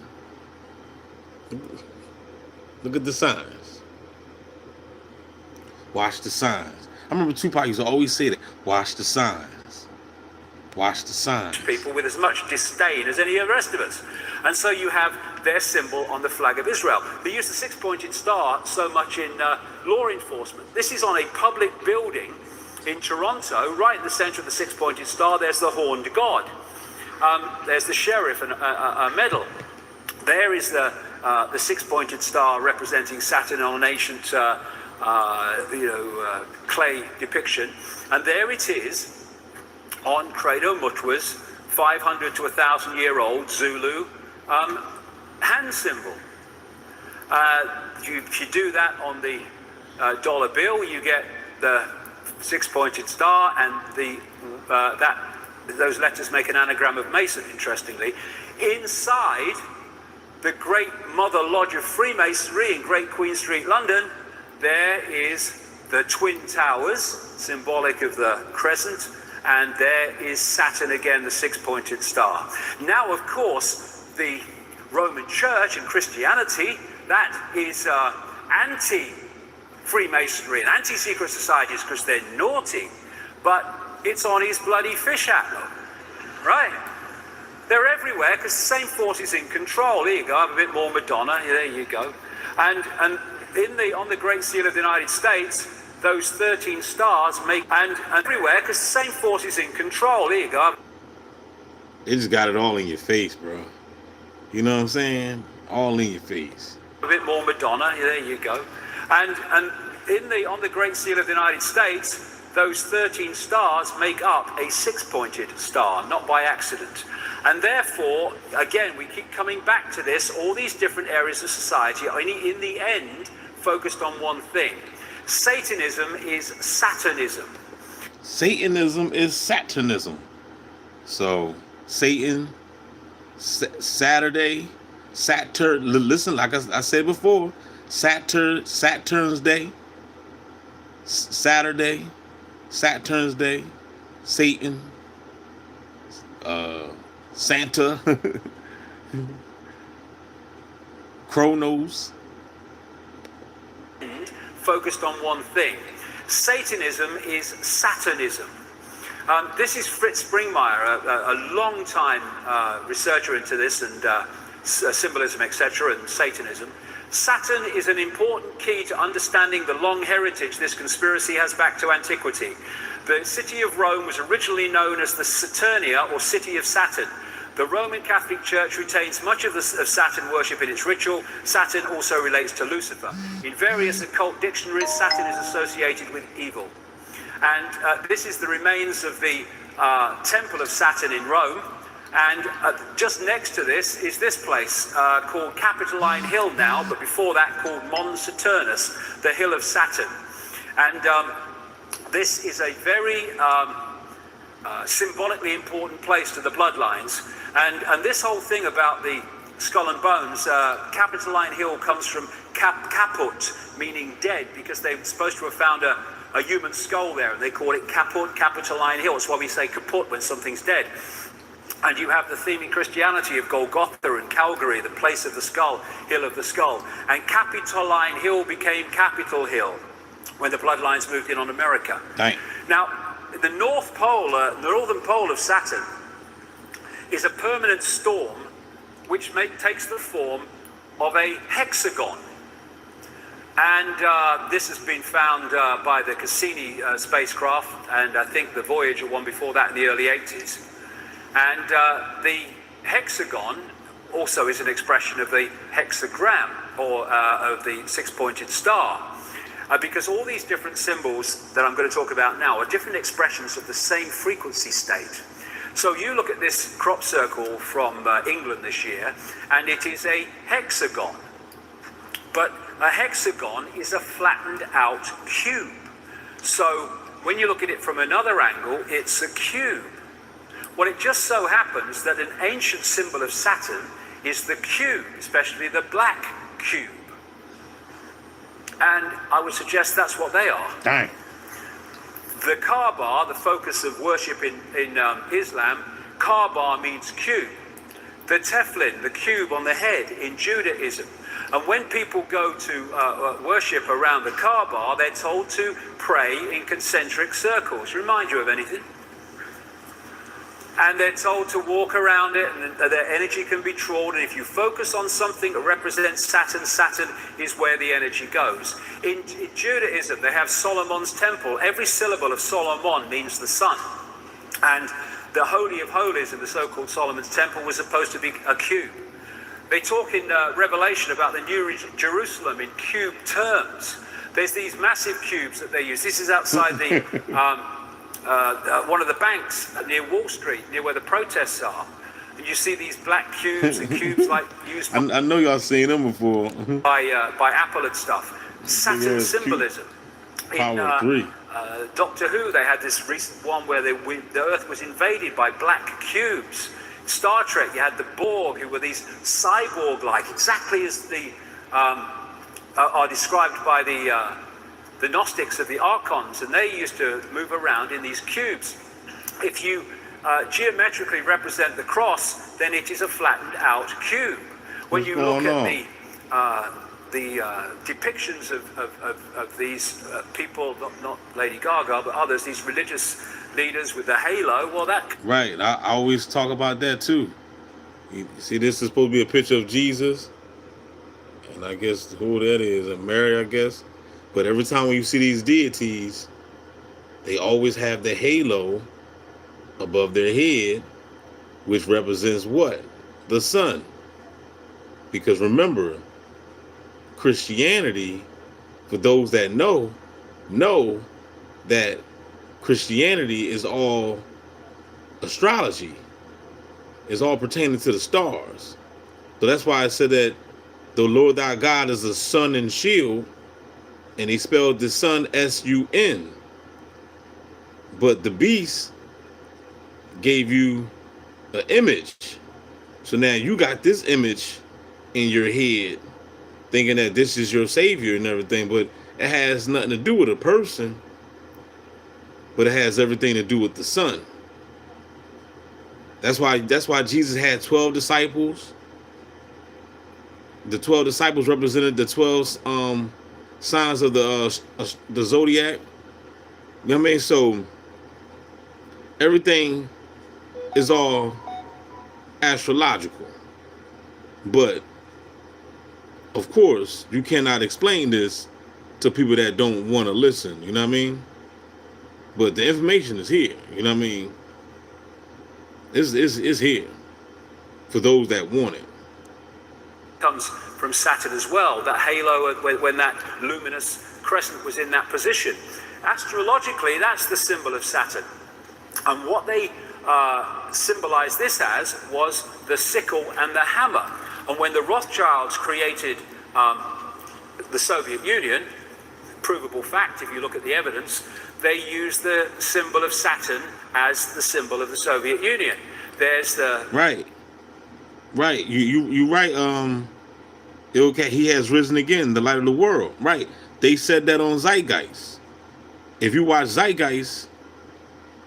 Look at the signs. Watch the signs. I remember Tupac used to always say that. Watch the signs. Watch the signs. People with as much disdain as any of the rest of us. And so you have their symbol on the flag of Israel. They use the 6-pointed star so much in law enforcement. This is on a public building in Toronto, right in the center of the 6-pointed star. There's the horned god. There's the sheriff and a medal. There is the 6-pointed star representing Saturn on an ancient clay depiction. And there it is on Credo Mutwa's 500 to 1,000-year-old Zulu hand symbol. If you do that on the dollar bill, you get the 6-pointed star, and those letters make an anagram of Mason, interestingly. Inside the Great Mother Lodge of Freemasonry in Great Queen Street, London, there is the Twin Towers, symbolic of the crescent, and there is Saturn again, the six-pointed star. Now, of course, the Roman Church and Christianity, that is anti-Freemasonry and anti-secret societies because they're naughty, but it's on his bloody fish antler, right? They're everywhere because the same force is in control. Here you go, have a bit more Madonna, there you go. And on the Great Seal of the United States, those 13 stars make, and everywhere because the same force is in control. Here you go. It just got it all in your face, bro. You know what I'm saying? All in your face. A bit more Madonna, there you go. And on the Great Seal of the United States, those 13 stars make up a six-pointed star, not by accident. And therefore, again, we keep coming back to this, all these different areas of society are in the end focused on one thing. Satanism is Saturnism. Satanism is Saturnism. So, Satan, Saturday, Saturn, listen, like I said before, Saturn's Day, Saturday, Saturn's Day, Satan, Santa, Chronos. Focused on one thing. Satanism is Saturnism. This is Fritz Springmeier, a long time researcher into this and symbolism, etc., and Satanism. Saturn is an important key to understanding the long heritage this conspiracy has back to antiquity. The city of Rome was originally known as the Saturnia, or City of Saturn. The Roman Catholic Church retains much of Saturn worship in its ritual. Saturn also relates to Lucifer. In various occult dictionaries, Saturn is associated with evil. And this is the remains of the Temple of Saturn in Rome. And just next to this is this place called Capitoline Hill now, but before that called Mons Saturnus, the Hill of Saturn. And this is a very symbolically important place to the bloodlines. And this whole thing about the skull and bones, Capitoline Hill comes from caput, meaning dead, because they were supposed to have found a human skull there, and they call it caput, Capitoline Hill. That's why we say kaput when something's dead. And you have the theme in Christianity of Golgotha and Calvary, the place of the skull, hill of the skull. And Capitoline Hill became Capitol Hill when the bloodlines moved in on America. Dang. Now, the North Pole, the northern pole of Saturn, is a permanent storm which takes the form of a hexagon. And this has been found by the Cassini spacecraft, and I think the Voyager one before that in the early 80s. And the hexagon also is an expression of the hexagram, or of the six-pointed star. Because all these different symbols that I'm going to talk about now are different expressions of the same frequency state. So you look at this crop circle from England this year, and it is a hexagon. But a hexagon is a flattened out cube. So when you look at it from another angle, it's a cube. Well, it just so happens that an ancient symbol of Saturn is the cube, especially the black cube. And I would suggest that's what they are. Dang. The Kaaba, the focus of worship in Islam, Kaaba means cube. The tefillin, the cube on the head in Judaism. And when people go to worship around the Kaaba, they're told to pray in concentric circles. Remind you of anything? And they're told to walk around it, and their energy can be drawn. And if you focus on something that represents Saturn, Saturn is where the energy goes. In Judaism, they have Solomon's temple. Every syllable of Solomon means the sun. And the Holy of Holies in the so-called Solomon's temple was supposed to be a cube. They talk in Revelation about the New Jerusalem in cube terms. There's these massive cubes that they use. This is outside the... one of the banks near Wall Street, near where the protests are, and you see these black cubes and cubes like used by, I know y'all seen them before. by Apple and stuff. Saturn symbolism. Power 3. Doctor Who, they had this recent one where the Earth was invaded by black cubes. Star Trek, you had the Borg, who were these cyborg-like, exactly as the are described by the Gnostics of the Archons, and they used to move around in these cubes. If you geometrically represent the cross, then it is a flattened out cube. When you look at the depictions of these people, not Lady Gaga, but others, these religious leaders with the halo, well, that... Right, I always talk about that too. You see, this is supposed to be a picture of Jesus, and I guess who that is, and Mary, I guess. But every time when you see these deities, they always have the halo above their head, which represents what? The sun. Because remember, Christianity, for those that know that Christianity is all astrology. It's all pertaining to the stars. So that's why I said that the Lord thy God is a sun and shield, and he spelled the sun S-U-N. But the beast gave you an image. So now you got this image in your head, thinking that this is your savior and everything, but it has nothing to do with a person, but it has everything to do with the sun. That's why Jesus had 12 disciples. The 12 disciples represented the 12 signs of the zodiac. You know what I mean? So everything is all astrological. But of course, you cannot explain this to people that don't want to listen. You know what I mean? But the information is here. You know what I mean? It's here for those that want it. Comes from Saturn as well, that halo when that luminous crescent was in that position. Astrologically, that's the symbol of Saturn. And what they symbolized this as was the sickle and the hammer. And when the Rothschilds created the Soviet Union, provable fact if you look at the evidence, they used the symbol of Saturn as the symbol of the Soviet Union. There's the... Right. You right. Okay, he has risen again, the light of the world. Right. They said that on Zeitgeist. If you watch Zeitgeist,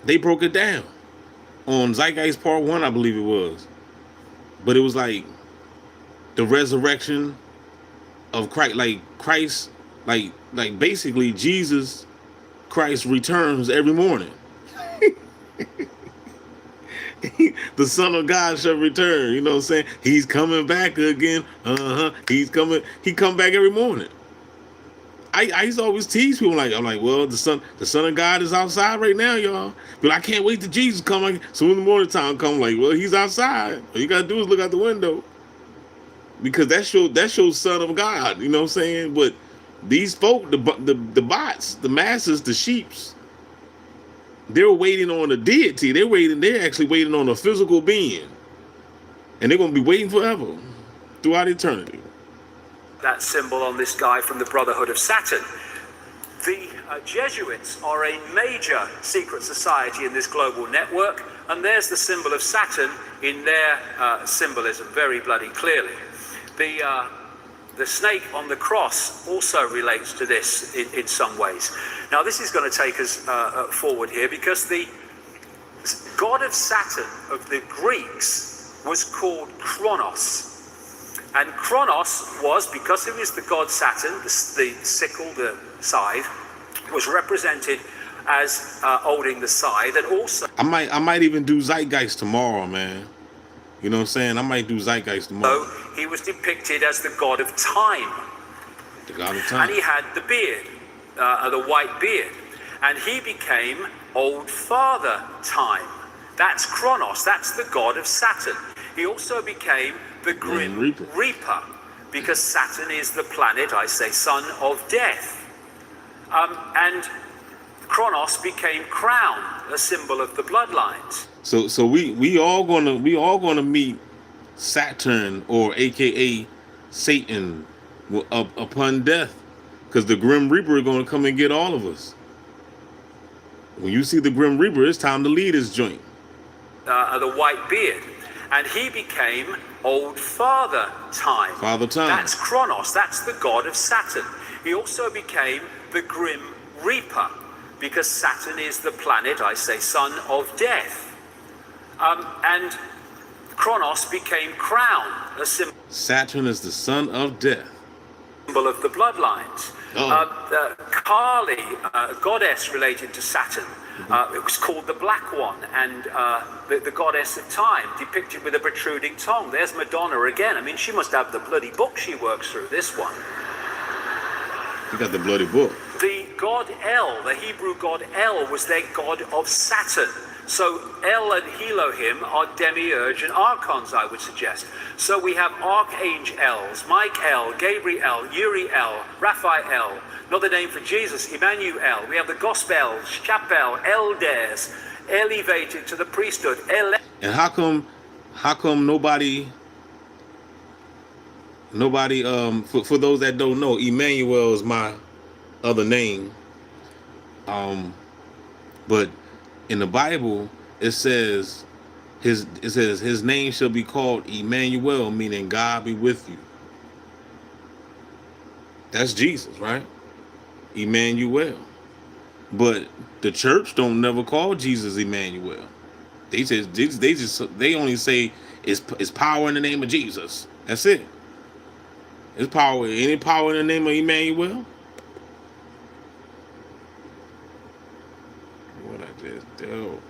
they broke it down. On Zeitgeist Part 1, I believe it was. But it was like the resurrection of Christ, like basically Jesus Christ returns every morning. The Son of God shall return. You know what I'm saying? He's coming back again. He's coming. He come back every morning. I used to always tease people I'm like, well, the Son of God is outside right now, y'all. But I can't wait till Jesus come. So when the morning time come, like, well, he's outside. All you gotta do is look out the window. Because that shows Son of God. You know what I'm saying? But these folk, the bots, the masses, the sheeps, they're waiting on a deity. They're actually waiting on a physical being. And they're going to be waiting forever, throughout eternity. That symbol on this guy from the Brotherhood of Saturn. The Jesuits are a major secret society in this global network, and there's the symbol of Saturn in their symbolism very bloody clearly. The snake on the cross also relates to this in some ways. Now, this is going to take us forward here, because the god of Saturn of the Greeks was called Kronos. And Kronos was, because it was the god Saturn, the sickle, the scythe, was represented as holding the scythe, and also... I might even do Zeitgeist tomorrow, man. You know what I'm saying? I might do Zeitgeist tomorrow. So he was depicted as the god of time. The god of time. And he had the beard, the white beard. And he became Old Father Time. That's Kronos. That's the god of Saturn. He also became the Grim Reaper, because Saturn is the planet, I say, son of death. And Kronos became Crown, a symbol of the bloodlines. So we all gonna meet Saturn, or AKA Satan, upon death, because the Grim Reaper is gonna come and get all of us. When you see the Grim Reaper, it's time to lead his joint. The white beard, and he became Old Father Time. Father Time. That's Kronos. That's the god of Saturn. He also became the Grim Reaper, because Saturn is the planet, I say, son of death. And Kronos became crown, a symbol Saturn is the son of death. of the bloodlines. Kali, a goddess related to Saturn, it was called the Black One, and the goddess of time, depicted with a protruding tongue. There's Madonna again. I mean, she must have the bloody book she works through, this one. You got the bloody book. The god El, the Hebrew god El, was their god of Saturn. So El and Elohim are demiurge and archons, I would suggest. So we have archangels, Michael, Gabriel, Uriel, Raphael, another name for Jesus, Emmanuel. We have the Gospels, Chapel, Elders, elevated to the priesthood. And how come nobody, for those that don't know, Emmanuel is my other name. But in the Bible, it says his name shall be called Emmanuel, meaning God be with you. That's Jesus, right? Emmanuel. But the church don't never call Jesus Emmanuel. They only say it's power in the name of Jesus. That's it. It's power. Any power in the name of Emmanuel? What I just do?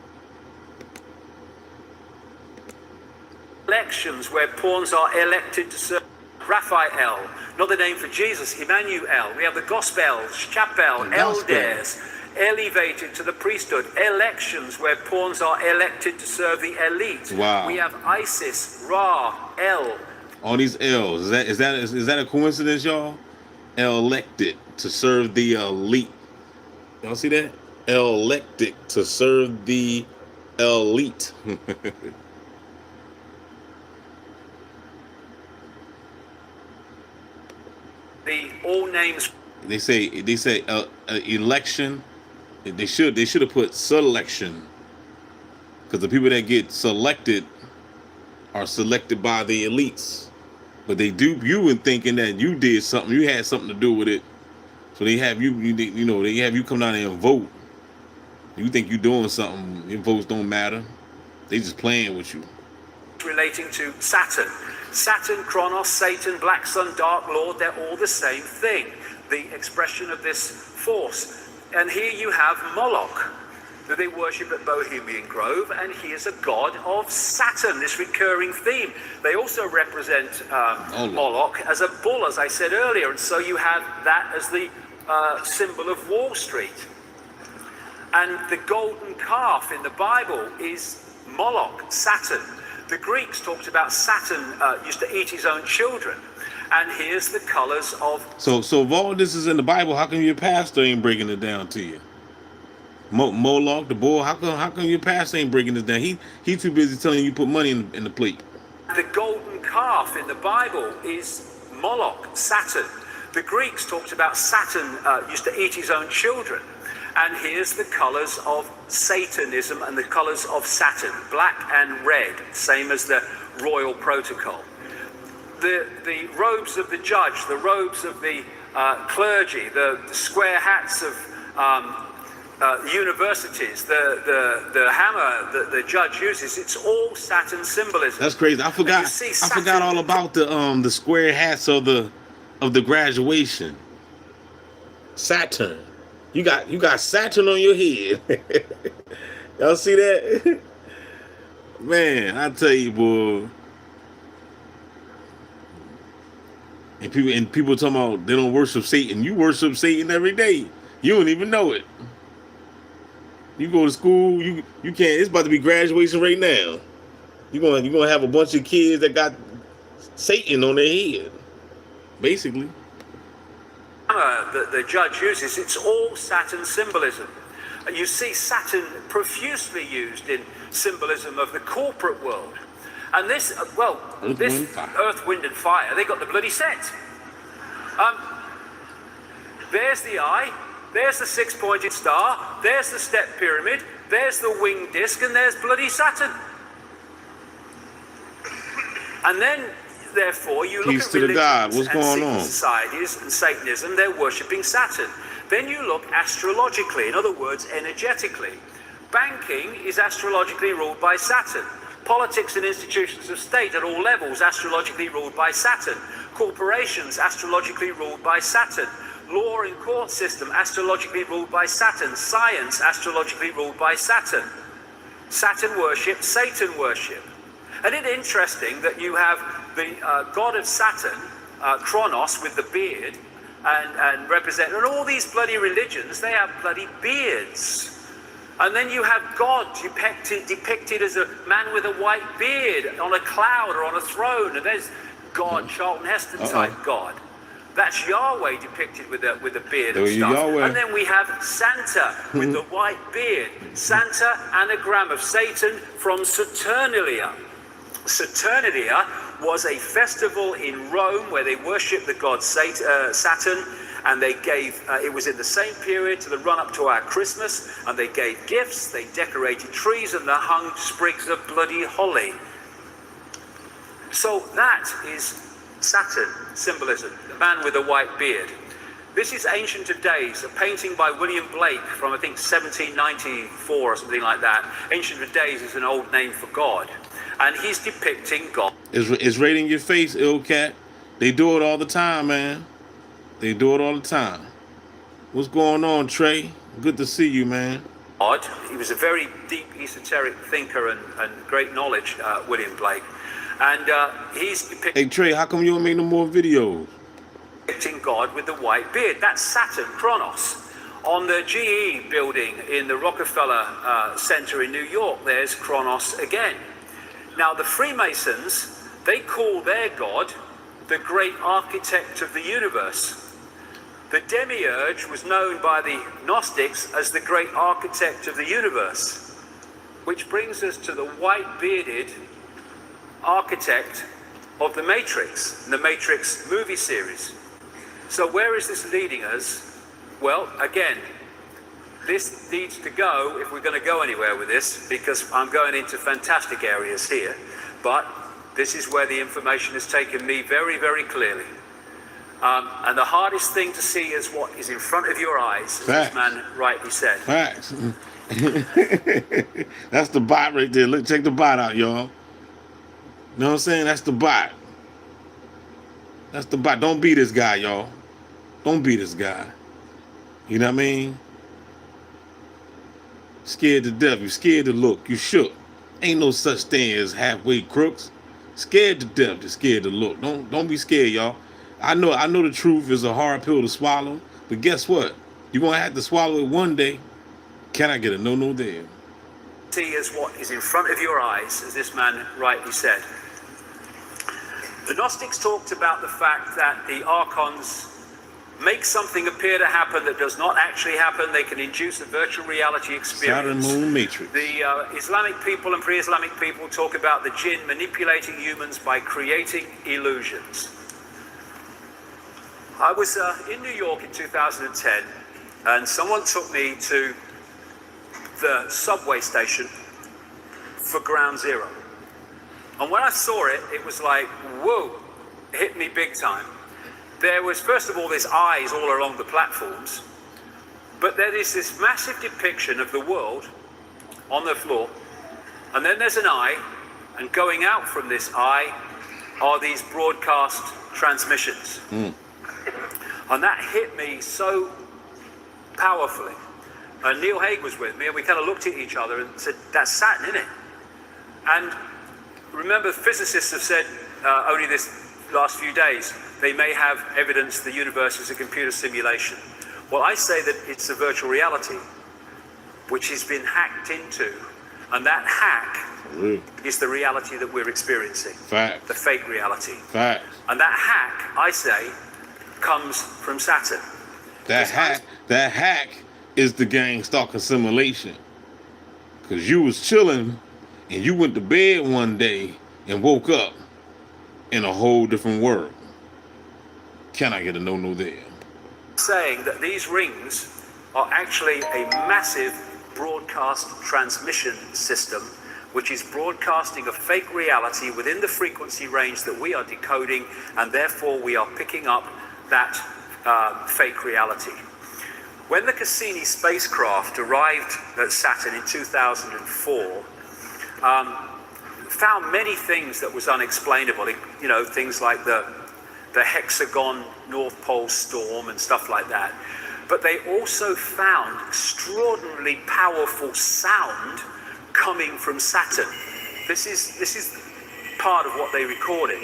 Elections where pawns are elected to serve. Raphael, another name for Jesus, Emmanuel. We have the Gospels, Chapel, Elders, elevated to the priesthood. Elections where pawns are elected to serve the elite. Wow. We have Isis, Ra, El. All these L's. Is that a coincidence, y'all? Elected to serve the elite. Y'all see that? Elected to serve the elite. The all names. They say election. They should have put selection, because the people that get selected are selected by the elites. But they dupe you in thinking that you did something, you had something to do with it. So they have they have you come down there and vote. You think you're doing something, your votes don't matter. They just playing with you. Relating to Saturn. Saturn, Kronos, Satan, Black Sun, Dark Lord, they're all the same thing. The expression of this force. And here you have Moloch, that they worship at Bohemian Grove, and he is a god of Saturn, this recurring theme. They also represent Moloch as a bull, as I said earlier, and so you have that as the symbol of Wall Street. And the golden calf in the Bible is Moloch, Saturn. The Greeks talked about Saturn used to eat his own children. And here's the colors of... So if all this is in the Bible, how come your pastor ain't breaking it down to you? Moloch, the bull, how come your pastor ain't breaking this down? He too busy telling you put money in the plate. The golden calf in the Bible is Moloch, Saturn. The Greeks talked about Saturn used to eat his own children. And here's the colors of Satanism and the colors of Saturn, black and red, same as the royal protocol. The robes of the judge, the robes of the clergy, the square hats of universities, the hammer that the judge uses, it's all Saturn symbolism. That's crazy. I forgot all about the square hats of the graduation. Saturn. You got Saturn on your head. Y'all see that? Man, I tell you, boy. And people talking about they don't worship Satan. You worship Satan every day. You don't even know it. You go to school, you can't. It's about to be graduation right now. You're gonna have a bunch of kids that got Satan on their head, basically. The judge uses, it's all Saturn symbolism. You see Saturn profusely used in symbolism of the corporate world. And this, Earth, Wind and Fire, they got the bloody set. There's the eye, there's the six-pointed star, there's the step pyramid, there's the winged disc, and there's bloody Saturn. And then therefore, you look Peace at to the religions God. What's and going secret on? societies and Satanism, they're worshipping Saturn. Then you look astrologically, in other words, energetically. Banking is astrologically ruled by Saturn. Politics and institutions of state at all levels, astrologically ruled by Saturn. Corporations, astrologically ruled by Saturn. Law and court system, astrologically ruled by Saturn. Science, astrologically ruled by Saturn. Saturn worship, Satan worship. And it's interesting that you have the god of Saturn, Kronos, with the beard, and and all these bloody religions, they have bloody beards. And then you have God depicted as a man with a white beard on a cloud or on a throne. And there's God, Charlton Heston type God. That's Yahweh depicted with a beard and stuff. Yahweh. And then we have Santa with the white beard. Santa, anagram of Satan from Saturnalia. Saturnalia was a festival in Rome where they worshipped the god Saturn, and they gave, it was in the same period to the run up to our Christmas, and they gave gifts, they decorated trees, and they hung sprigs of bloody holly. So that is Saturn symbolism, the man with a white beard. This is Ancient of Days, a painting by William Blake from I think 1794 or something like that. Ancient of Days is an old name for God. And he's depicting God. It's right in your face, ill cat. They do it all the time, man. They do it all the time. What's going on, Trey? Good to see you, man. God. He was a very deep esoteric thinker and great knowledge, William Blake. And he's depicting... Hey, Trey, how come you don't make no more videos? Depicting God with the white beard. That's Saturn, Kronos. On the GE building in the Rockefeller Center in New York, there's Kronos again. Now, the Freemasons, they call their God the great architect of the universe. The demiurge was known by the Gnostics as the great architect of the universe, which brings us to the white-bearded architect of the Matrix movie series. So where is this leading us? Well, again, this needs to go, if we're going to go anywhere with this, because I'm going into fantastic areas here, but this is where the information has taken me very, very clearly. And the hardest thing to see is what is in front of your eyes, as this man rightly said. Facts. That's the bot right there. Look, check the bot out, y'all. You know what I'm saying? That's the bot. That's the bot. Don't be this guy, y'all. Don't be this guy. You know what I mean? Scared to death. You scared to look. You shook. Ain't no such thing as halfway crooks. Scared to death. Just scared to look. Don't be scared, y'all. I know the truth is a hard pill to swallow, but guess what? You're gonna have to swallow it one day. Can I get a no there? See as what is in front of your eyes, as this man rightly said. The Gnostics talked about the fact that the archons make something appear to happen that does not actually happen. They can induce a virtual reality experience. Saturn Moon Matrix. The Islamic people and pre-Islamic people talk about the jinn manipulating humans by creating illusions. I was in New York in 2010, and someone took me to the subway station for Ground Zero. And when I saw it, it was like, whoa, it hit me big time. There was, first of all, there's eyes all along the platforms, but there is this massive depiction of the world on the floor, and then there's an eye, and going out from this eye are these broadcast transmissions. And that hit me so powerfully. And Neil Haig was with me, and we kind of looked at each other and said, that's Saturn, isn't it? And remember, physicists have said only this last few days, they may have evidence the universe is a computer simulation. Well, I say that it's a virtual reality, which has been hacked into, and that hack is the reality that we're experiencing. Fact. The fake reality. Fact. And that hack, I say, comes from Saturn. That hack is the gang stalker simulation. Because you was chilling and you went to bed one day and woke up in a whole different world. Can I get a no there? Saying that these rings are actually a massive broadcast transmission system which is broadcasting a fake reality within the frequency range that we are decoding, and therefore we are picking up that fake reality. When the Cassini spacecraft arrived at Saturn in 2004, found many things that was unexplainable. You know, things like the hexagon North Pole storm and stuff like that. But they also found extraordinarily powerful sound coming from Saturn. This is part of what they recorded.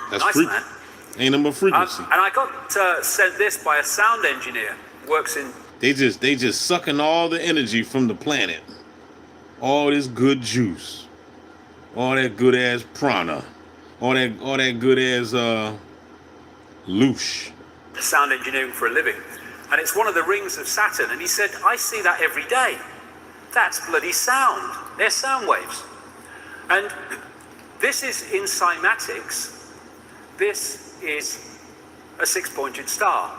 That's nice, man. Ain't no more frequency. And I got sent this by a sound engineer. Works in. They just sucking all the energy from the planet, all this good juice, all that good ass prana, all that good ass loosh. Sound engineering for a living, and it's one of the rings of Saturn. And he said, I see that every day. That's bloody sound. They're sound waves. And this is in cymatics. This is a six-pointed star.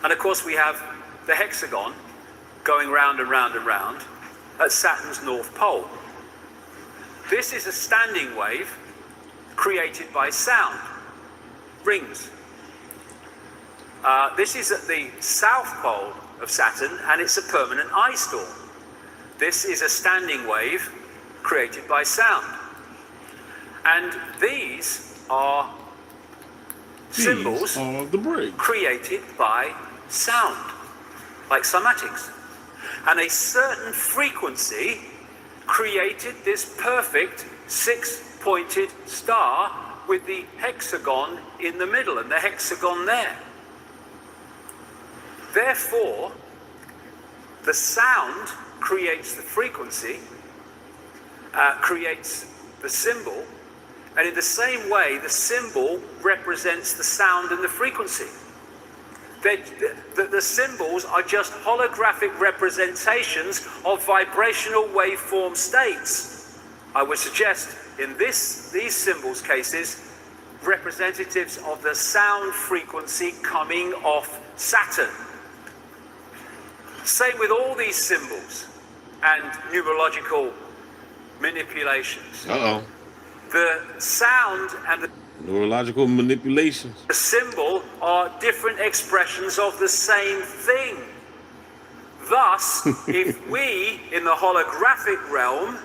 And of course we have the hexagon going round and round and round at Saturn's North Pole. This is a standing wave created by sound, rings. This is at the South Pole of Saturn, and it's a permanent ice storm. This is a standing wave created by sound. And these are symbols of the break created by sound, like cymatics. And a certain frequency created this perfect six-pointed star with the hexagon in the middle and the hexagon there. Therefore, the sound creates the frequency, creates the symbol, and in the same way, the symbol represents the sound and the frequency. The symbols are just holographic representations of vibrational waveform states. I would suggest in these symbols cases, representatives of the sound frequency coming off Saturn. Same with all these symbols and numerological manipulations. Uh-oh. The sound and the neurological manipulations. The symbol are different expressions of the same thing. Thus, if we, in the holographic realm,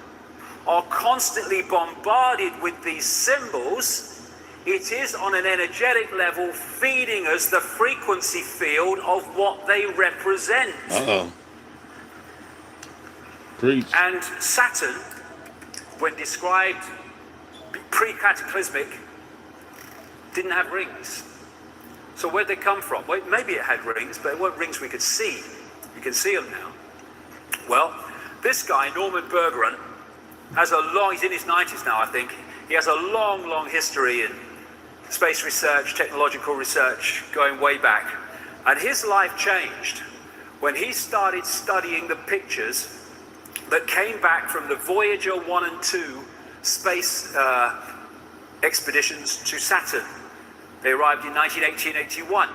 are constantly bombarded with these symbols, it is on an energetic level feeding us the frequency field of what they represent. Uh-oh. Preach. And Saturn, when described pre-cataclysmic, didn't have rings. So where'd they come from? Well, maybe it had rings, but it weren't rings we could see. You can see them now. Well, this guy, Norman Bergeron, has a long, he's in his 90s now, I think. He has a long, long history in space research, technological research, going way back. And his life changed when he started studying the pictures that came back from the Voyager 1 and 2 space expeditions to Saturn. They arrived in 1980 and 81.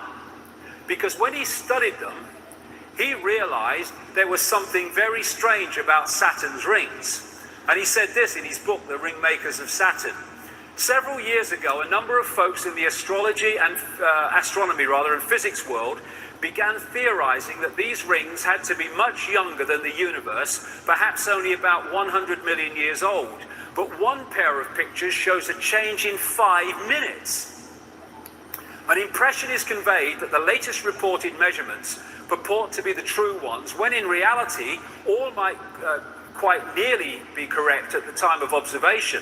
Because when he studied them, he realized there was something very strange about Saturn's rings. And he said this in his book, The Ringmakers of Saturn. Several years ago, a number of folks in the astrology and astronomy and physics world began theorizing that these rings had to be much younger than the universe, perhaps only about 100 million years old. But one pair of pictures shows a change in 5 minutes. An impression is conveyed that the latest reported measurements purport to be the true ones, when in reality, all might quite nearly be correct at the time of observation.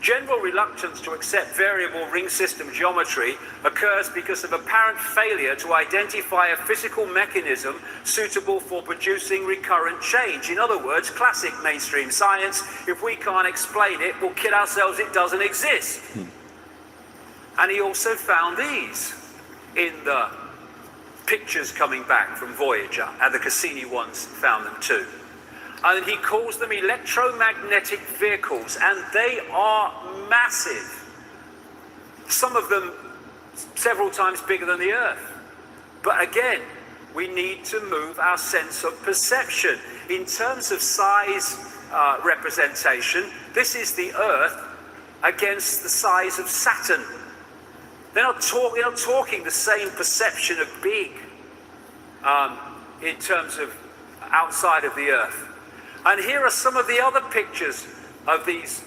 General reluctance to accept variable ring system geometry occurs because of apparent failure to identify a physical mechanism suitable for producing recurrent change. In other words, classic mainstream science, if we can't explain it, we'll kid ourselves it doesn't exist. And he also found these in the pictures coming back from Voyager, and the Cassini ones found them too. And he calls them electromagnetic vehicles, and they are massive. Some of them several times bigger than the Earth. But again, we need to move our sense of perception. In terms of size representation, this is the Earth against the size of Saturn. They're not talking the same perception of big in terms of outside of the Earth. And here are some of the other pictures of these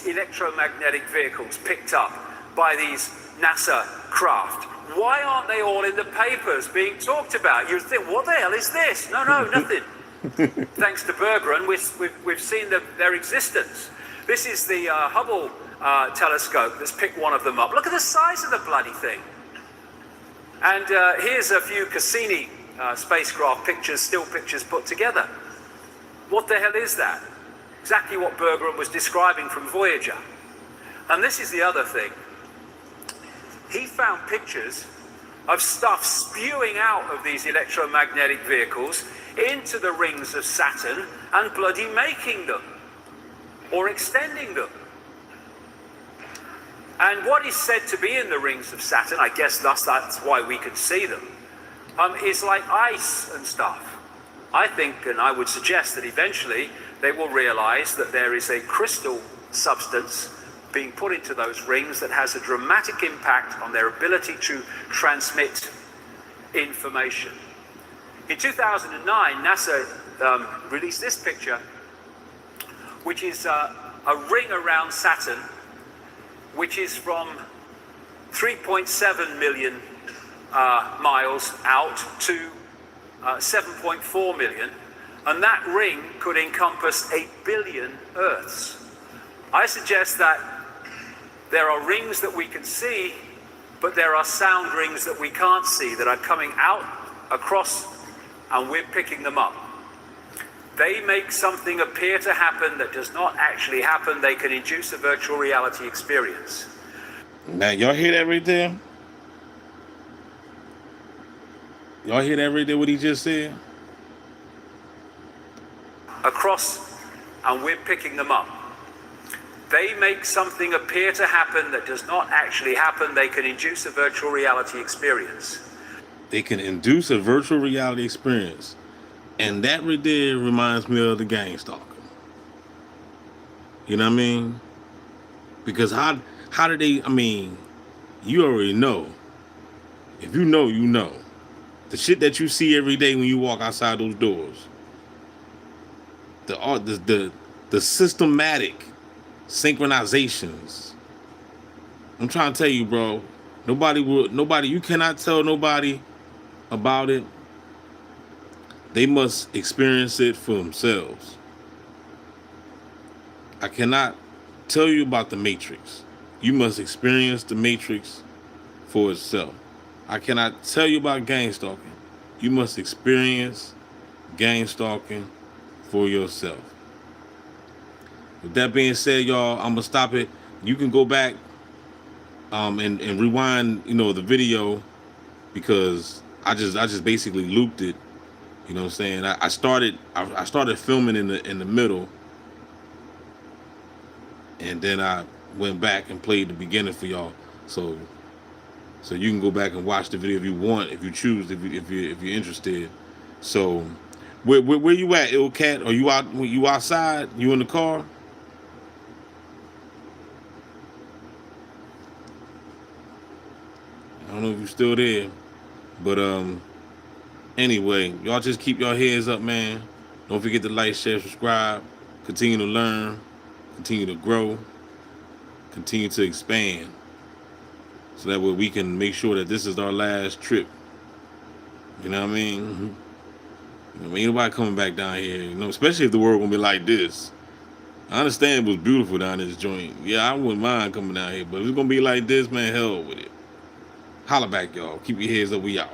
electromagnetic vehicles picked up by these NASA craft. Why aren't they all in the papers being talked about? You'd think, what the hell is this? No, nothing. Thanks to Bergeron, we've seen their existence. This is the Hubble telescope that's picked one of them up. Look at the size of the bloody thing. And here's a few Cassini spacecraft pictures, still pictures put together. What the hell is that? Exactly what Bergeron was describing from Voyager. And this is the other thing. He found pictures of stuff spewing out of these electromagnetic vehicles into the rings of Saturn and bloody making them or extending them. And what is said to be in the rings of Saturn, I guess that's why we can see them, is like ice and stuff. I think, and I would suggest that eventually they will realize that there is a crystal substance being put into those rings that has a dramatic impact on their ability to transmit information. In 2009, NASA released this picture, which is a ring around Saturn, which is from 3.7 million miles out to 7.4 million, and that ring could encompass 8 billion Earths. I suggest that there are rings that we can see, but there are sound rings that we can't see that are coming out across, and we're picking them up. They make something appear to happen that does not actually happen. They can induce a virtual reality experience. Now, y'all hear that right there? Y'all hear that right there, what he just said? Across, and we're picking them up. They make something appear to happen that does not actually happen. They can induce a virtual reality experience. They can induce a virtual reality experience. And that right there reminds me of the gang stalker. You know what I mean? Because how do they, I mean, you already know. If you know, you know. The shit that you see every day when you walk outside those doors. The systematic synchronizations. I'm trying to tell you, bro. Nobody, you cannot tell nobody about it. They must experience it for themselves. I cannot tell you about the Matrix. You must experience the Matrix for itself. I cannot tell you about gang stalking. You must experience gang stalking for yourself. With that being said, y'all, I'm gonna stop it. You can go back and rewind, the video, because I just basically looped it. You know what I'm saying? I started filming in the middle, and then I went back and played the beginning for y'all. So you can go back and watch the video if you want, if you choose, if you're interested. So where you at, ill cat? Are you out? You outside? You in the car? I don't know if you're still there, but anyway, y'all just keep your heads up, man. Don't forget to like, share, subscribe. Continue to learn, continue to grow, continue to expand, so that way we can make sure that this is our last trip. You know what I mean? Ain't nobody coming back down here, especially if the world gonna be like this. I understand it was beautiful down this joint. Yeah, I wouldn't mind coming down here, but if it's gonna be like this, man, hell with it. Holla back, y'all. Keep your heads up. We out.